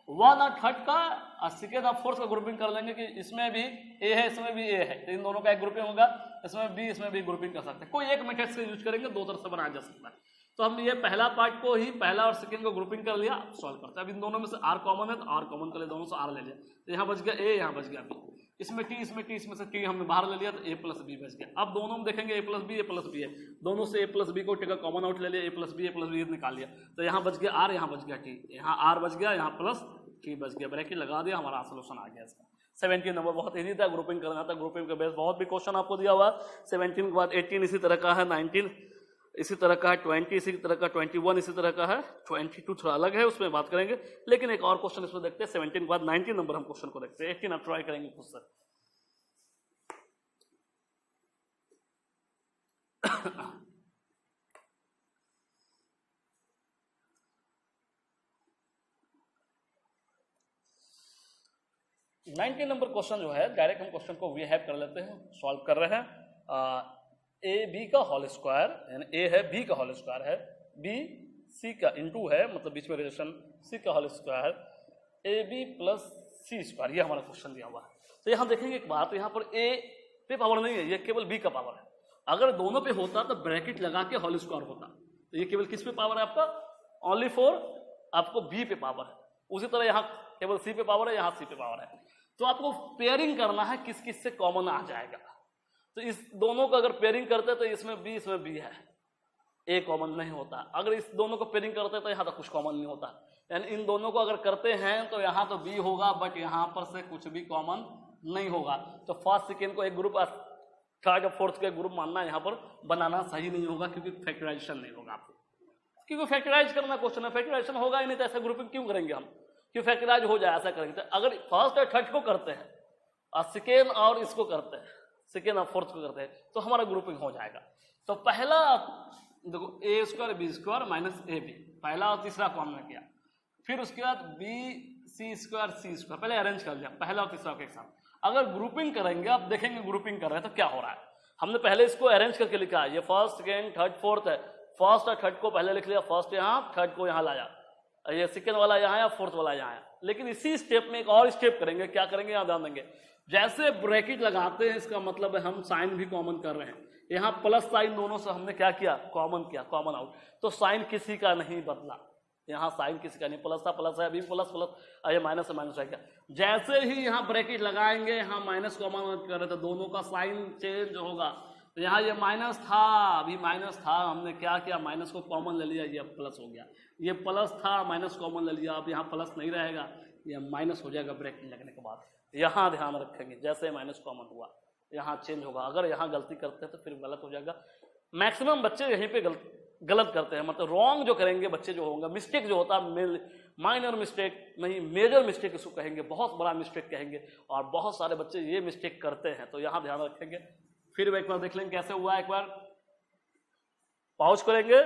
1 और थर्ड का और सेकेंड और फोर्थ का ग्रुपिंग कर लेंगे कि इसमें भी ए है, इसमें भी ए है, तो इन दोनों का एक ग्रुपिंग होगा, इसमें भी ग्रुपिंग कर सकते हैं। कोई एक मेथड से यूज करेंगे, दो तरफ से बनाया जा सकता है। तो हम ये पहला पार्ट को ही, पहला और सेकेंड को ग्रुपिंग कर लिया, सॉल्व करते हैं। अब इन दोनों में से आर कॉमन है तो आर कॉमन कर लिया, दोनों से आर ले लिया, तो यहाँ बच गया ए, यहाँ बच गया बी, इसमें टी, इसमें से टी हमने बाहर ले लिया, तो ए प्लस बी बच गया। अब दोनों में देखेंगे ए प्लस बी है, दोनों से ए प्लस बी को टी का कॉमन आउट ले लिया, ए प्लस बी निकाल लिया, तो यहाँ बच गया आर, यहाँ बच गया टी, यहाँ आर बच गया, यहाँ प्लस टी बच गया, ब्रैकेट लगा दिया, हमारा सोल्यूशन आ गया इसका। 17 नंबर बहुत इजी था, ग्रुपिंग करना था। ग्रुपिंग के बेस बहुत भी क्वेश्चन आपको दिया हुआ। 17 के बाद 18 इसी तरह का है, 19 इसी तरह का है, 20 इसी तरह का, 21 इसी तरह का है, 22 थोड़ा अलग है, उसमें बात करेंगे। लेकिन एक और क्वेश्चन इसमें देखते हैं। 17 के बाद 19 नंबर हम क्वेश्चन को देखते हैं। 18 आप ट्राई करेंगे खुद से। नाइनटीन नंबर क्वेश्चन जो है, डायरेक्ट हम क्वेश्चन को वी हैव कर लेते हैं, सॉल्व कर रहे हैं। ए बी का होल स्क्वायर, यानी ए है बी का होल स्क्वायर है, बी सी का इंटू है, मतलब बीच में रिलेशन सी का whole square, A B plus C square, ये हमारा क्वेश्चन दिया हुआ है। तो यहाँ देखेंगे एक बात, यहाँ पर ए पे पावर नहीं है, ये केवल बी का पावर है। अगर दोनों पे होता तो ब्रैकेट लगा के होल स्क्वायर होता, तो ये केवल किस पे पावर है आपका, ओनली फॉर आपको बी पे पावर है। उसी तरह यहाँ केवल सी पे पावर है, यहाँ सी पे पावर है। तो आपको पेयरिंग करना है, किस किस से कॉमन आ जाएगा। तो इस दोनों को अगर पेयरिंग करते तो इसमें बी है, ए कॉमन नहीं होता। अगर इस दोनों को पेयरिंग करते तो यहाँ तो कुछ कॉमन नहीं होता। यानी इन दोनों को अगर करते हैं तो यहाँ तो बी होगा, बट यहाँ पर से कुछ भी कॉमन नहीं होगा। तो फर्स्ट सेकेंड को एक ग्रुप थर्ड और फोर्थ के ग्रुप मानना यहाँ पर बनाना सही नहीं होगा, क्योंकि फैक्टराइजेशन नहीं होगा आपको, क्योंकि फैक्टराइज करना क्वेश्चन है, फैक्टराइजेशन होगा ही नहीं तो ऐसा ग्रुपिंग क्यों करेंगे हम, क्यों फैक्टराइज हो जाए ऐसा करेंगे। तो अगर फर्स्ट और थर्ड को करते हैं और सेकेंड और इसको करते हैं, सेकेंड और फोर्थ को करते हैं, तो हमारा ग्रुपिंग हो जाएगा। तो पहला देखो a square b square minus a b, पहला और तीसरा को हमने किया, फिर उसके बाद b c square c square, पहले अरेंज कर लिया पहला और तीसरा के एक साथ। अगर ग्रुपिंग करेंगे, आप देखेंगे ग्रुपिंग कर रहे हैं तो क्या हो रहा है, हमने पहले इसको अरेंज करके लिखा, ये फर्स्ट सेकेंड थर्ड फोर्थ है, फर्स्ट और थर्ड को पहले लिख लिया, फर्स्ट यहाँ थर्ड को यहाँ लाया, ये सेकेंड वाला यहाँ आया, फोर्थ वाला यहाँ आया। लेकिन इसी स्टेप में एक और स्टेप करेंगे, क्या करेंगे यहाँ ध्यान देंगे, जैसे ब्रैकेट लगाते हैं इसका मतलब है हम साइन भी कॉमन कर रहे हैं, यहाँ प्लस साइन दोनों से हमने क्या किया, कॉमन किया, कॉमन आउट, तो साइन किसी का नहीं बदला, यहाँ साइन किसी का नहीं, प्लस था प्लस है, अभी प्लस प्लस, ये माइनस है माइनस है क्या। जैसे ही यहाँ ब्रैकेट लगाएंगे, यहाँ माइनस कॉमन कर रहे थे, दोनों का साइन चेंज होगा। तो यहाँ ये माइनस था, अभी माइनस था, हमने क्या किया, माइनस को कॉमन ले लिया, ये प्लस हो गया, ये प्लस था माइनस कॉमन ले लिया, अब यहाँ प्लस नहीं रहेगा, ये माइनस हो जाएगा ब्रैकेट लगने के बाद। यहाँ ध्यान रखेंगे, जैसे माइनस कॉमन हुआ यहाँ चेंज होगा, अगर यहाँ गलती करते हैं तो फिर गलत हो जाएगा। मैक्सिमम बच्चे यहीं पे गलत करते हैं, मतलब रॉन्ग जो करेंगे बच्चे जो होंगे, मिस्टेक जो होता है माइनर मिस्टेक नहीं, मेजर मिस्टेक इसको कहेंगे, बहुत बड़ा मिस्टेक कहेंगे, और बहुत सारे बच्चे ये मिस्टेक करते हैं, तो यहाँ ध्यान रखेंगे। फिर एक बार देख लेंगे कैसे हुआ, एक बार पॉज करेंगे,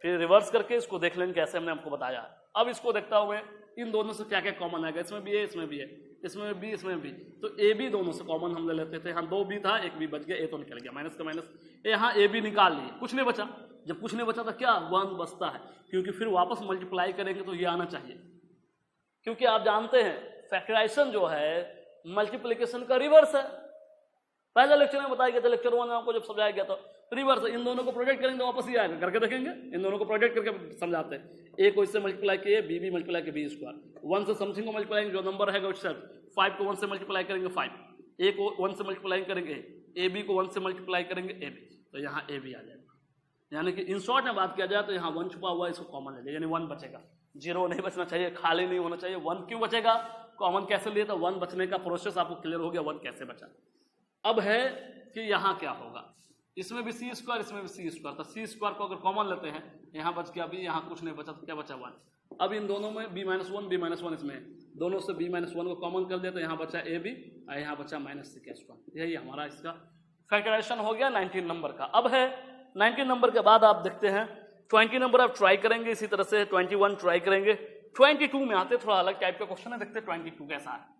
फिर रिवर्स करके इसको देख लेंगे कैसे हमने आपको बताया। अब इसको देखता हुए इन दोनों से क्या क्या कॉमन आएगा, इसमें भी है, इसमें भी है, इसमें भी, इसमें भी, तो ए बी दोनों से कॉमन हम ले लेते थे, यहाँ 2 बी था, 1 बी बच गया, ए तो निकल गया, माइनस का माइनस, यहाँ ए बी निकाल लिए, कुछ नहीं बचा, जब कुछ नहीं बचा तो क्या 1 बचता है, क्योंकि फिर वापस मल्टीप्लाई करेंगे तो ये आना चाहिए, क्योंकि आप जानते हैं फैक्टराइजेशन जो है मल्टीप्लिकेशन का रिवर्स है। पहले लेक्चर में बताया गया था, लेक्चर 1 में आपको जब समझाया गया था, रिवर्स, इन दोनों को प्रोजेक्ट करेंगे तो वापस ही आएगा, करके देखेंगे, इन दोनों को प्रोजेक्ट करके समझाते हैं। ए को इससे मल्टीप्लाई किए, बी भी मल्टीप्लाई के बी स्क्वायर, 1 से समथिंग को मल्टीप्लाई, जो नंबर रहेगा उससे 5 को 1 से मल्टीप्लाई करेंगे 5, ए को 1 से मल्टीप्लाई करेंगे ए बी को 1 से मल्टीप्लाई करेंगे ए बी, तो यहाँ ए बी आ जाएगा। यानी कि इन शॉर्ट में बात किया जाए तो यहाँ 1 छुपा हुआ है, इसको कॉमन ले लिया, यानी 1 बचेगा, 0 नहीं बचना चाहिए, खाली नहीं होना चाहिए। 1 क्यों बचेगा, कॉमन कैसे लिए, तो 1 बचने का प्रोसेस आपको क्लियर हो गया, 1 कैसे बचा। अब है कि यहाँ क्या होगा, इसमें भी सी स्क्वायर, इसमें भी सी स्क्वायर, तो सी स्क्वायर को अगर कॉमन लेते हैं, यहाँ बच गया, अभी यहाँ कुछ नहीं बचा, तो क्या बचा 1। अब इन दोनों में b - 1 b - 1 इसमें दोनों से b - 1 को कॉमन कर दिया, तो यहाँ बचा ए बी और यहाँ बचा माइनस c का स्क्वायर। यही हमारा इसका फैक्टराइजेशन हो गया 19 नंबर का। अब है 19 नंबर के बाद आप देखते हैं 20 नंबर आप ट्राई करेंगे, इसी तरह से 21 ट्राई करेंगे। 22 में आते थोड़ा अलग टाइप का क्वेश्चन है, देखते 22 कैसा है।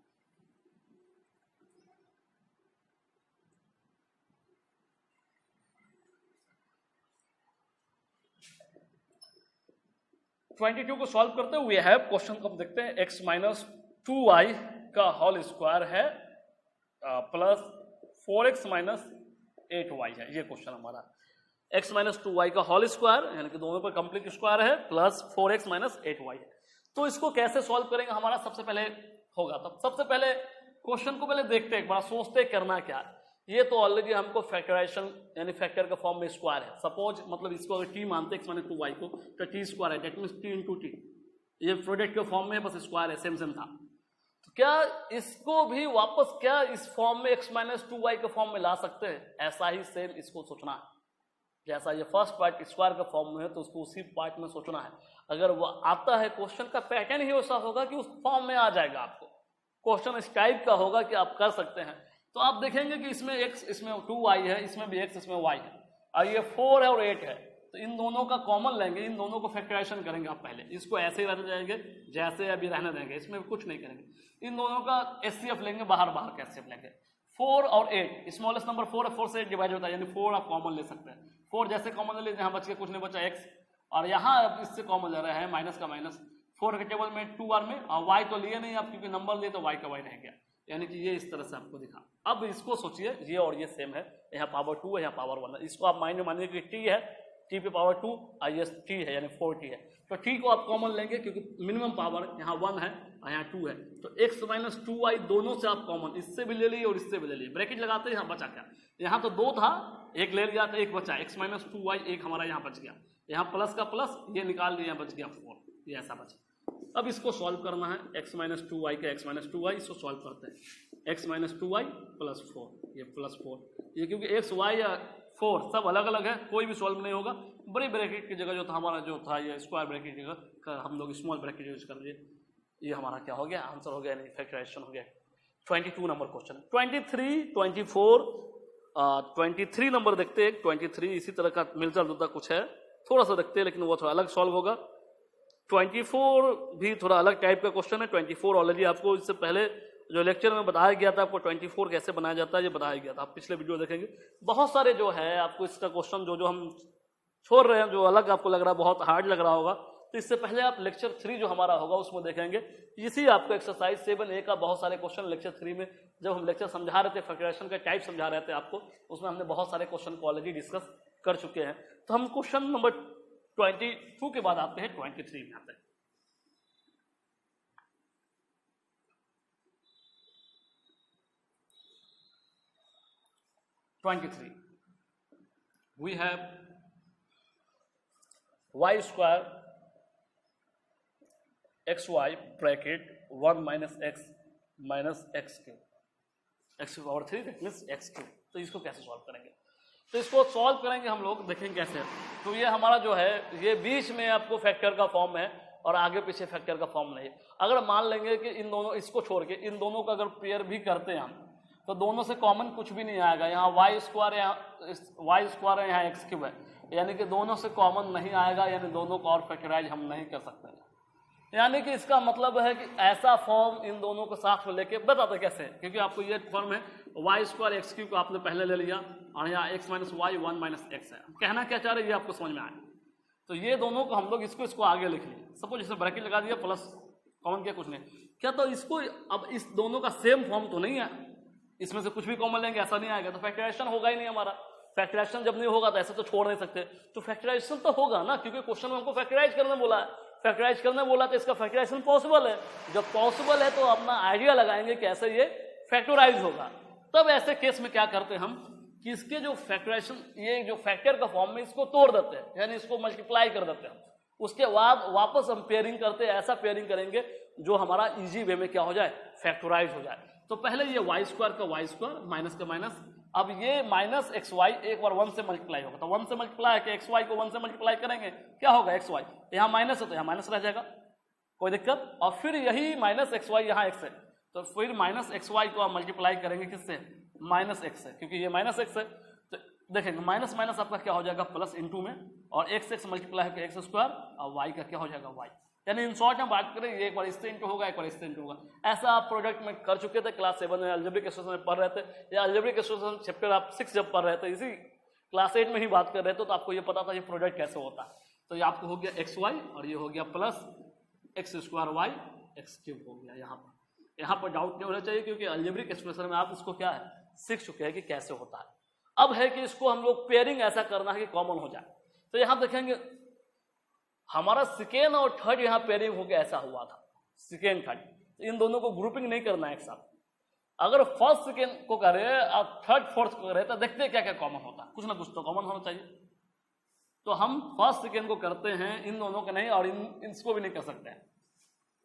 (22) को सॉल्व करते हुए है क्वेश्चन को हम देखते हैं, x - 2y का होल स्क्वायर है प्लस 4x - 8y है, ये क्वेश्चन हमारा। x - 2y का होल स्क्वायर यानी कि दोनों पर कंप्लीट स्क्वायर है प्लस 4x - 8y है। तो इसको कैसे सॉल्व करेंगे हमारा सबसे पहले होगा, तब सबसे पहले क्वेश्चन को पहले देखते एक बार, सोचते करना क्या है। ये तो ऑलरेडी हमको फैक्टराइजेशन यानी फैक्टर का फॉर्म में स्क्वायर है, सपोज मतलब इसको अगर टी मानते x - 2y को तो टी स्क्वायर है, that means T into T, ये प्रोडक्ट के फॉर्म में बस स्क्वायर है, सेम था। तो क्या इसको भी वापस क्या इस फॉर्म में x - 2y के फॉर्म में ला सकते हैं, ऐसा ही सेम इसको सोचना है। जैसा ये फर्स्ट पार्ट स्क्वायर का फॉर्म में है तो उसको उसी पार्ट में सोचना है। अगर वो आता है क्वेश्चन का पैटर्न ही ऐसा होगा कि उस फॉर्म में आ जाएगा, आपको क्वेश्चन इस टाइप का होगा कि आप कर सकते हैं। तो आप देखेंगे कि इसमें x, इसमें 2y है, इसमें भी x, इसमें y है, और ये 4 है और 8 है, तो इन दोनों का कॉमन लेंगे, इन दोनों को फैक्टराइजेशन करेंगे। आप पहले इसको ऐसे ही रहने जाएंगे जैसे अभी रहने देंगे, इसमें कुछ नहीं करेंगे। इन दोनों का एचसीएफ लेंगे, बाहर का एचसीएफ लेंगे। 4 और 8, स्मॉलेस्ट नंबर 4 है, 4 से 8 डिवाइड होता है, यानी 4 आप कॉमन ले सकते हैं। 4 जैसे कॉमन ले लीजिए, यहाँ बच के कुछ नहीं बचा x, और यहाँ अब इससे कॉमन ले रहे हैं माइनस का माइनस, 4 के टेबल में 2 बार में, और y तो लिए नहीं आप क्योंकि नंबर लिए तो y का y रह गया, यानी कि ये इस तरह से आपको दिखा। अब इसको सोचिए, ये और ये सेम है, यहाँ पावर 2 है, यहाँ पावर 1 है, इसको आप माइंड में मानिए कि t है, t पे पावर 2 और ये t है यानी 4t है, तो t को आप कॉमन लेंगे क्योंकि मिनिमम पावर यहाँ 1 है और यहाँ 2 है, तो x - 2y दोनों से आप कॉमन, इससे भी ले लिए और इससे भी ले लिए, ब्रैकेट लगाते हैं, यहाँ बचा क्या, यहाँ तो 2 था, एक ले लिया तो एक बचा, x - 2y एक हमारा यहाँ बच गया, यहाँ प्लस का प्लस ये निकाल लिया, बच गया 4, ये ऐसा बचा। अब इसको सॉल्व करना है, x माइनस 2y का x माइनस 2y, इसको सॉल्व करते हैं। x माइनस 2y प्लस 4, ये प्लस 4, ये क्योंकि x y या 4 सब अलग अलग है, कोई भी सॉल्व नहीं होगा। बड़ी ब्रैकेट की जगह जो था हमारा जो था ये स्क्वायर ब्रैकेट की जगह हम लोग स्मॉल ब्रैकेट यूज कर लिए। ये हमारा क्या हो गया, आंसर हो गया, नहीं फैक्टराइजेशन हो गया। 22 नंबर क्वेश्चन। 23, 24, 23 नंबर देखते हैं। 23 इसी तरह का मिलता जुलता कुछ है, थोड़ा सा देखते हैं, लेकिन वो थोड़ा अलग सॉल्व होगा। 24 भी थोड़ा अलग टाइप का क्वेश्चन है। 24 ऑलरेडी आपको इससे पहले जो लेक्चर में बताया गया था, आपको 24 कैसे बनाया जाता है ये बताया गया था, आप पिछले वीडियो देखेंगे। बहुत सारे जो है आपको इसका क्वेश्चन जो हम छोड़ रहे हैं, जो अलग आपको लग रहा है, बहुत हार्ड लग रहा होगा, तो इससे पहले आप लेक्चर 3 जो हमारा होगा उसमें देखेंगे। इसी आपको एक्सरसाइज 7A का बहुत सारे क्वेश्चन लेक्चर 3 में जब हम लेक्चर समझा रहे थे, फैक्टराइजेशन का टाइप समझा रहे थे आपको, उसमें हमने बहुत सारे क्वेश्चन को ऑलरेडी डिस्कस कर चुके हैं। तो हम क्वेश्चन नंबर 22 के बाद आते हैं 23 में आते हैं। we have y square xy bracket 1 minus x minus x cube, x power 3 that means x cube। तो इसको कैसे सॉल्व करेंगे, तो इसको सॉल्व करेंगे हम लोग, देखेंगे कैसे। तो ये हमारा जो है ये बीच में आपको फैक्टर का फॉर्म है और आगे पीछे फैक्टर का फॉर्म नहीं है। अगर मान लेंगे कि इन दोनों, इसको छोड़ के इन दोनों का अगर पेयर भी करते हैं हम, तो दोनों से कॉमन कुछ भी नहीं आएगा। यहाँ वाई स्क्वायर है, यहाँ एक्स क्यूब है, यानी कि दोनों से कॉमन नहीं आएगा, यानी दोनों को और फैक्टराइज हम नहीं कर सकते। यानी कि इसका मतलब है कि ऐसा फॉर्म इन दोनों को साथ में लेके बताते कैसे, क्योंकि आपको ये फॉर्म है वाई स्क्वायर एक्स क्यूब को आपने पहले ले लिया और यहाँ X minus Y 1 minus X है। कहना क्या चाह रहे हैं ये आपको समझ में आए। तो ये दोनों को हम लोग इसको आगे लिख लिए। सपोज जैसे ब्रैकेट लगा दिया प्लस कॉमन किया, कुछ नहीं क्या, तो इसको अब इस दोनों का सेम फॉर्म तो नहीं है, इसमें से कुछ भी कॉमन लेंगे ऐसा नहीं आएगा, तो फैक्टराइजेशन होगा ही नहीं हमारा। फैक्टराइजेशन जब नहीं होगा तो ऐसे तो छोड़ नहीं सकते, तो फैक्टराइजेशन तो होगा ना, क्योंकि क्वेश्चन में हमको फैक्टराइज करने बोला है। फैक्टराइज करने बोला तो इसका फैक्टराइजेशन पॉसिबल है। जब पॉसिबल है तो अपना आइडिया लगाएंगे कि ऐसे ये फैक्टराइज होगा। तब ऐसे केस में क्या करते हैं हम कि इसके जो फैक्टराइजेशन, ये जो फैक्टर का फॉर्म में इसको तोड़ देते हैं, यानी इसको मल्टीप्लाई कर देते हैं। उसके बाद वापस हम पेयरिंग करते हैं, ऐसा पेयरिंग करेंगे जो हमारा इजी वे में क्या हो जाए, फैक्टराइज हो जाए। तो पहले ये वाई स्क्वायर का वाई स्क्वायर माइनस का माइनस, अब ये माइनस एक्स वाई एक बार 1 से मल्टीप्लाई होगा, तो 1 से मल्टीप्लाई है, एक्स वाई को 1 से मल्टीप्लाई करेंगे क्या होगा, एक्स वाई, यहाँ माइनस है तो यहाँ माइनस रह जाएगा, कोई दिक्कत। और फिर यही माइनस एक्स वाई यहाँ एक्स है, तो फिर माइनस एक्स वाई को आप मल्टीप्लाई करेंगे किससे, माइनस एक्स से, क्योंकि ये माइनस एक्स है। तो देखेंगे माइनस माइनस आपका क्या हो जाएगा प्लस इंटू में, और एक्स एक्स मल्टीप्लाई है एक्स स्क्वायर, और वाई का क्या हो जाएगा वाई। यानी इन शॉर्ट में बात करें, ये एक बार इससे इंटू होगा, एक बार इससे इंटू होगा। ऐसा आप प्रोडक्ट में कर चुके थे क्लास 7 में, अलजेब्रिक एक्सप्रेशन में पढ़ रहे थे, या अलजेब्रिक एक्सप्रेशन चैप्टर आप 6 जब पढ़ रहे थे, इसी क्लास 8 में ही बात कर रहे थे, तो आपको ये पता था ये प्रोडक्ट कैसे होता है। तो ये आपको हो गया एक्स वाई और ये हो गया plus X square Y X cube हो गया। यहाँ पर डाउट नहीं होना चाहिए, क्योंकि अलजेब्रिक एक्सप्रेशन में आप इसको क्या है सीख चुके हैं कि कैसे होता है। अब है कि इसको हम लोग पेयरिंग ऐसा करना है कि कॉमन हो जाए। तो यहाँ देखेंगे हमारा सेकेंड और थर्ड यहाँ पेयरिंग होकर ऐसा हुआ था, सेकेंड थर्ड, तो इन दोनों को ग्रुपिंग नहीं करना है एक साथ। अगर फर्स्ट सेकेंड को करे और थर्ड फोर्थ को करे तो देखते हैं क्या क्या कॉमन होता है, कुछ ना कुछ तो कॉमन होना चाहिए। तो हम फर्स्ट सेकेंड को करते हैं, इन दोनों को नहीं, और इसको भी नहीं कर सकते हैं।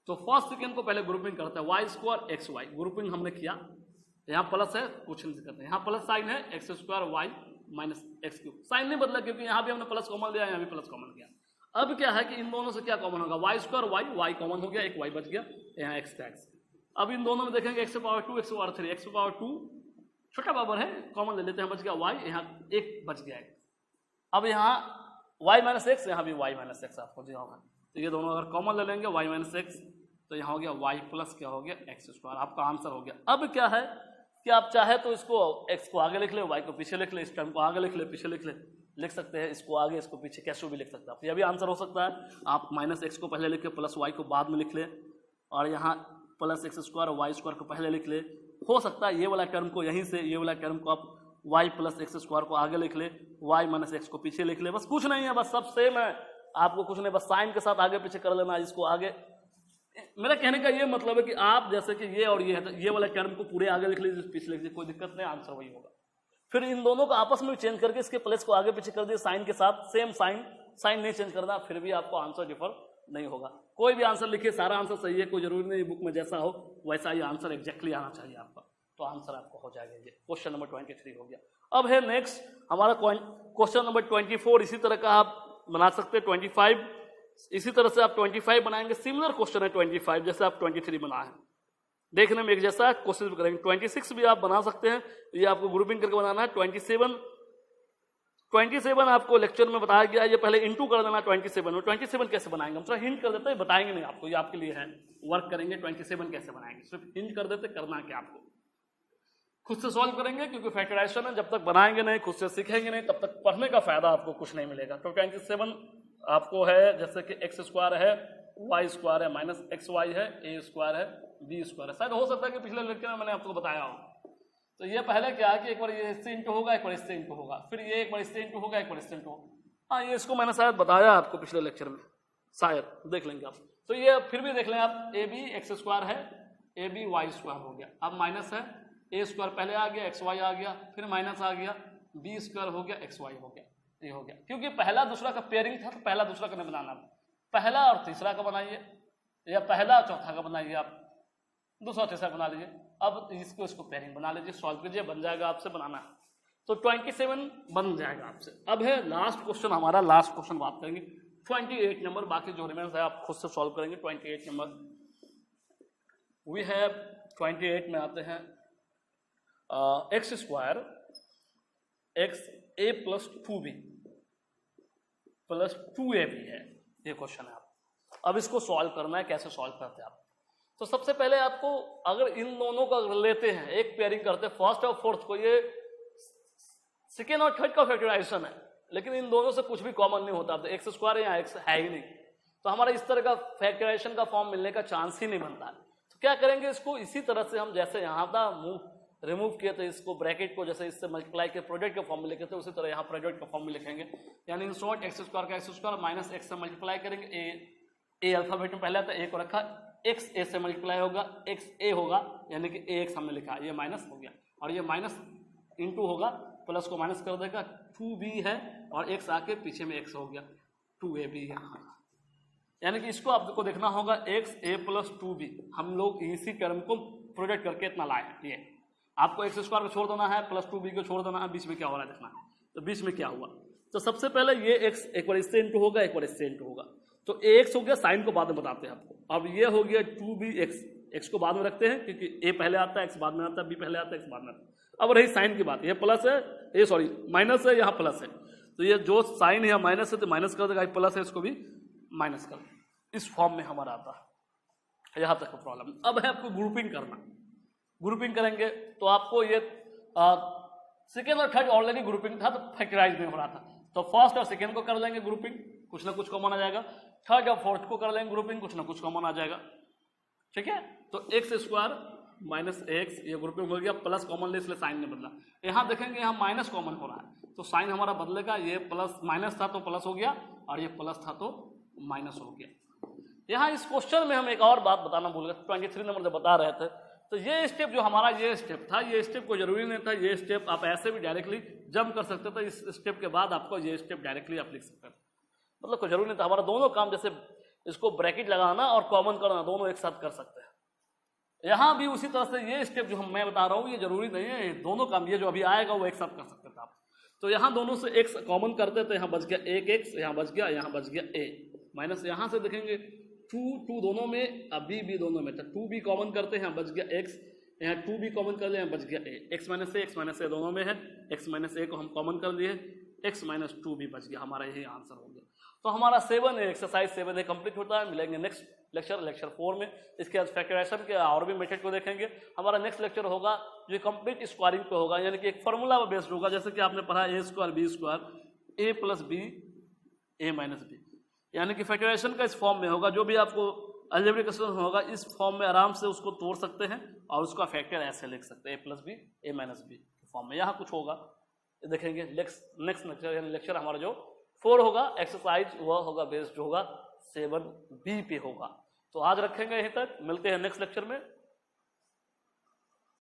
तो फर्स्ट सेकेंड को पहले ग्रुपिंग करते हैं, Y square X Y, grouping हमने किया, यहाँ प्लस है कुछ नहीं करते, यहाँ प्लस साइन है X square Y minus X cube, sign नहीं बदला क्योंकि यहाँ भी हमने प्लस कॉमन लिया, यहाँ भी प्लस कॉमन किया। अब क्या है कि इन दोनों से क्या कॉमन होगा, Y square Y, Y common हो गया, एक वाई बच गया, यहाँ एक्स का एक्स। अब इन दोनों में देखेंगे x power 2 x power 3, x power 2 छोटा पावर है, कॉमन ले लेते हैं, बच गया वाई, यहाँ एक बच गया एक। अब यहाँ वाई माइनस एक्स, यहाँ भी वाई माइनस एक्स आपको दिया होगा, तो ये दोनों अगर कॉमन ले लेंगे वाई माइनस एक्स, तो यहाँ हो गया वाई प्लस क्या हो गया एक्स स्क्वायर, आपका आंसर हो गया। अब क्या है कि आप चाहे तो इसको एक्स को आगे लिख ले, वाई को पीछे लिख ले, इस टर्म को आगे लिख ले, पीछे लिख ले, लिख सकते हैं, इसको आगे इसको पीछे कैसे भी लिख सकते हैं आप। यह भी आंसर हो सकता है, आप माइनस एक्स को पहले लिख के प्लस वाई को बाद में लिख ले, और यहाँ plus X square Y square को पहले लिख ले। हो सकता है ये वाला टर्म को यहीं से, ये वाला टर्म को आप वाई प्लस एक्स स्क्वायर को आगे लिख ले, वाई माइनस एक्स को पीछे लिख ले, बस कुछ नहीं है, बस सब सेम है, आपको कुछ नहीं, बस साइन के साथ आगे पीछे कर लेना, इसको आगे। मेरा कहने का ये मतलब है कि आप जैसे कि ये और ये है, तो ये वाला टर्म को पूरे आगे लिख लीजिए, पीछे लिख लीजिए, कोई दिक्कत नहीं, आंसर वही होगा। फिर इन दोनों को आपस में चेंज करके इसके प्लेस को आगे पीछे कर दिए साइन के साथ, सेम साइन, साइन नहीं चेंज करना, फिर भी आपको आंसर डिफर नहीं होगा। कोई भी आंसर लिखिए, सारा आंसर सही है, कोई जरूरी नहीं बुक में जैसा हो वैसा ही आंसर एग्जैक्टली आना चाहिए आपका, तो आंसर आपको हो जाएगा। ये क्वेश्चन नंबर 23 हो गया। अब है नेक्स्ट हमारा क्वेश्चन नंबर 24। इसी तरह का आप बना सकते हैं 25, इसी तरह से आप 25 बनाएंगे। सिमिलर क्वेश्चन है 25 जैसे आप 23 बनाए हैं, देखने में एक जैसा कोशिश भी करेंगे। 26 भी आप बना सकते हैं, ये आपको ग्रुपिंग करके बनाना है। 27 आपको लेक्चर में बताया गया है, ये पहले इंटू कर देना 27 में। 27 कैसे बनाएंगे हम थोड़ा हिंट कर देते हैं, बताएंगे नहीं आपको, ये आपके लिए है, वर्क करेंगे। 27 कैसे बनाएंगे सिर्फ हिंट कर देते, करना क्या आपको खुद से सॉल्व करेंगे, क्योंकि फैक्टराइजेशन है, जब तक बनाएंगे नहीं, खुद से सीखेंगे नहीं, तब तक पढ़ने का फायदा आपको कुछ नहीं मिलेगा। तो 27 आपको है जैसे कि एक्स स्क्वायर है, वाई स्क्वायर है, माइनस एक्स वाई है, ए स्क्वायर है, बी स्क्वायर है। शायद हो सकता है कि पिछले लेक्चर में मैंने आपको बताया हो। तो ये पहले क्या है कि एक बार ये इससे इंटू होगा, एक बार इससे इंटू होगा, फिर ये एक बार इससे इंटू होगा, एक बार इससे इंटू होगा। हाँ, ये इसको मैंने शायद बताया आपको पिछले लेक्चर में, शायद देख लेंगे आप। तो ये फिर भी देख लें आप, ए बी एक्स स्क्वायर है, ए बी वाई स्क्वायर हो गया। अब माइनस है, ए स्क्वायर पहले आ गया, एक्स वाई आ गया, फिर माइनस आ गया, बी स्क्वायर हो गया, एक्स वाई हो गया, ये हो गया। क्योंकि पहला दूसरा का पेयरिंग था, तो पहला दूसरा का नहीं बनाना, पहला और तीसरा का बनाइए, या पहला और चौथा का बनाइए, आप दूसरा तीसरा बना लीजिए। अब इसको पेयरिंग बना लीजिए, सॉल्व कीजिए, बन जाएगा आपसे बनाना है। तो 27 बन जाएगा आपसे। अब है लास्ट क्वेश्चन हमारा, लास्ट क्वेश्चन बात करेंगे 28 नंबर, बाकी जो रिमेंस है आप खुद से सॉल्व करेंगे। 28 नंबर वी हैव 28 में आते हैं एक्स स्क्वायर एक्स ए प्लस 2b प्लस 2ab है, ये क्वेश्चन है। आप अब इसको सॉल्व करना है, कैसे सॉल्व करते हैं आप। तो सबसे पहले आपको अगर इन दोनों का लेते हैं, एक पेयरिंग करते हैं फर्स्ट और फोर्थ को, ये सेकेंड और थर्ड का फैक्टराइजेशन है, लेकिन इन दोनों से कुछ भी कॉमन नहीं होता। तो एक्स स्क्वायर है, यहाँ एक्स है ही नहीं, तो हमारा इस तरह का फैक्टराइजेशन का फॉर्म मिलने का चांस ही नहीं बनता है। तो क्या करेंगे, इसको इसी तरह से हम जैसे यहाँ था रिमूव किए थे, इसको ब्रैकेट को जैसे इससे मल्टीप्लाई के प्रोडक्ट के फॉर्म में लिखे थे, उसी तरह यहाँ प्रोडक्ट का फॉर्म में लिखेंगे। यानी इन शॉर्ट एक्स स्क्वायर का एक्स स्क्वायर माइनस एक्स से मल्टीप्लाई करेंगे, ए अल्फाबेट में पहले आता है, ए को रखा, एक्स ए से मल्टीप्लाई होगा, एक्स ए होगा, यानी कि ए एक्स हमने लिखा, ये माइनस हो गया, और ये माइनस इंटू होगा, प्लस को माइनस कर देगा, 2b है, और एक्स आके पीछे में एक्स हो गया, 2ab यहाँ। यानी कि इसको आपको देखना होगा एक्स ए प्लस 2b, हम लोग इसी टर्म को प्रोडक्ट करके इतना लाए। ये आपको एक्स स्क्वायर को छोड़ देना है, प्लस 2b को छोड़ देना है, बीच में क्या हो रहा है देखना है। तो बीच में क्या हुआ, तो सबसे पहले ये एक्स एक बार इससे इंटू होगा, एक बार इससे इंटू होगा, तो एक्स हो गया, साइन को बाद में बताते हैं आपको। अब ये हो गया 2bx, एक्स को बाद में रखते हैं क्योंकि ए पहले आता है, एक्स बाद में आता है, बी पहले आता है, एक्स बाद में आता है। अब रही साइन की बात, ये प्लस है, ये सॉरी माइनस है, यहाँ प्लस है, तो ये जो साइन है माइनस है तो माइनस कर देगा, प्लस है इसको भी माइनस कर देगा, इस फॉर्म में हमारा आता है। यहाँ तक प्रॉब्लम। अब है आपको ग्रुपिंग करना, ग्रुपिंग करेंगे तो आपको ये सेकेंड और थर्ड ऑलरेडी ग्रुपिंग था, तो फैक्टराइज नहीं हो रहा था, तो फर्स्ट और सेकेंड को कर लेंगे ग्रुपिंग, कुछ ना कुछ कॉमन आ जाएगा। थर्ड और फोर्थ को कर लेंगे ग्रुपिंग, कुछ ना कुछ कॉमन आ जाएगा, ठीक है। तो एक्स स्क्वायर माइनस एक्स, ये ग्रुपिंग हो गया, प्लस कॉमन ले इसलिए साइन ने बदला। यहाँ देखेंगे यहाँ माइनस कॉमन हो रहा है, तो साइन हमारा बदलेगा, ये प्लस माइनस था तो प्लस हो गया, और ये प्लस था तो माइनस हो गया। यहाँ इस क्वेश्चन में हम एक और बात बताना भूल गए, 23 नंबर जब बता रहे थे, तो ये स्टेप जो हमारा ये स्टेप था, ये स्टेप को जरूरी नहीं था, ये स्टेप आप ऐसे भी डायरेक्टली जंप कर सकते थे, इस स्टेप के बाद आपको ये स्टेप डायरेक्टली आप लिख सकते थे, मतलब कोई जरूरी नहीं था। हमारा दोनों काम जैसे इसको ब्रैकेट लगाना और कॉमन करना, दोनों एक साथ कर सकते हैं। यहाँ भी उसी तरह से ये स्टेप जो मैं बता रहा हूँ, ये जरूरी नहीं है, दोनों काम ये जो अभी आएगा वो एक साथ कर सकते थे आप। तो यहाँ दोनों से एक्स कॉमन करते थे, यहाँ बच गया एक एक्स, यहाँ बच गया, यहाँ बच गया ए, माइनस यहाँ से देखेंगे 2 दोनों में, अब बी दोनों में था, 2b कॉमन करते हैं, यहाँ बच गया एक्स, यहाँ 2b कॉमन कर लिया, यहाँ बच गया ए, एक्स माइनस ए दोनों में है, एक्स माइनस ए को हम कॉमन कर लिए, एक्स माइनस 2b बच गया, हमारा यही आंसर हो गया। तो हमारा 7 एक्सरसाइज 7 कंप्लीट होता है। मिलेंगे नेक्स्ट लेक्चर 4 में, इसके बाद फैक्टराइजेशन के और भी मेथड को देखेंगे। हमारा नेक्स्ट लेक्चर होगा जो कंप्लीट स्क्वायरिंग पे होगा, यानी कि एक फॉर्मूला बेस्ड होगा, जैसे कि आपने पढ़ा ए स्क्वायर बी स्क्वायर ए प्लस बी ए माइनस बी, यानी कि फैक्टराइजेशन का इस फॉर्म में होगा। जो भी आपको अलजेब्रिक क्वेश्चन होगा इस फॉर्म में आराम से उसको तोड़ सकते हैं और उसका फैक्टर ऐसे लिख सकते हैं, ए प्लस बी ए माइनस बी फॉर्म में। यहाँ कुछ होगा देखेंगे नेक्स्ट लेक्चर, यानी लेक्चर हमारा जो 4 होगा एक्सरसाइज, वह होगा बेस्ड होगा 7b पे होगा। तो आज रखेंगे यहीं तक, मिलते हैं नेक्स्ट लेक्चर में।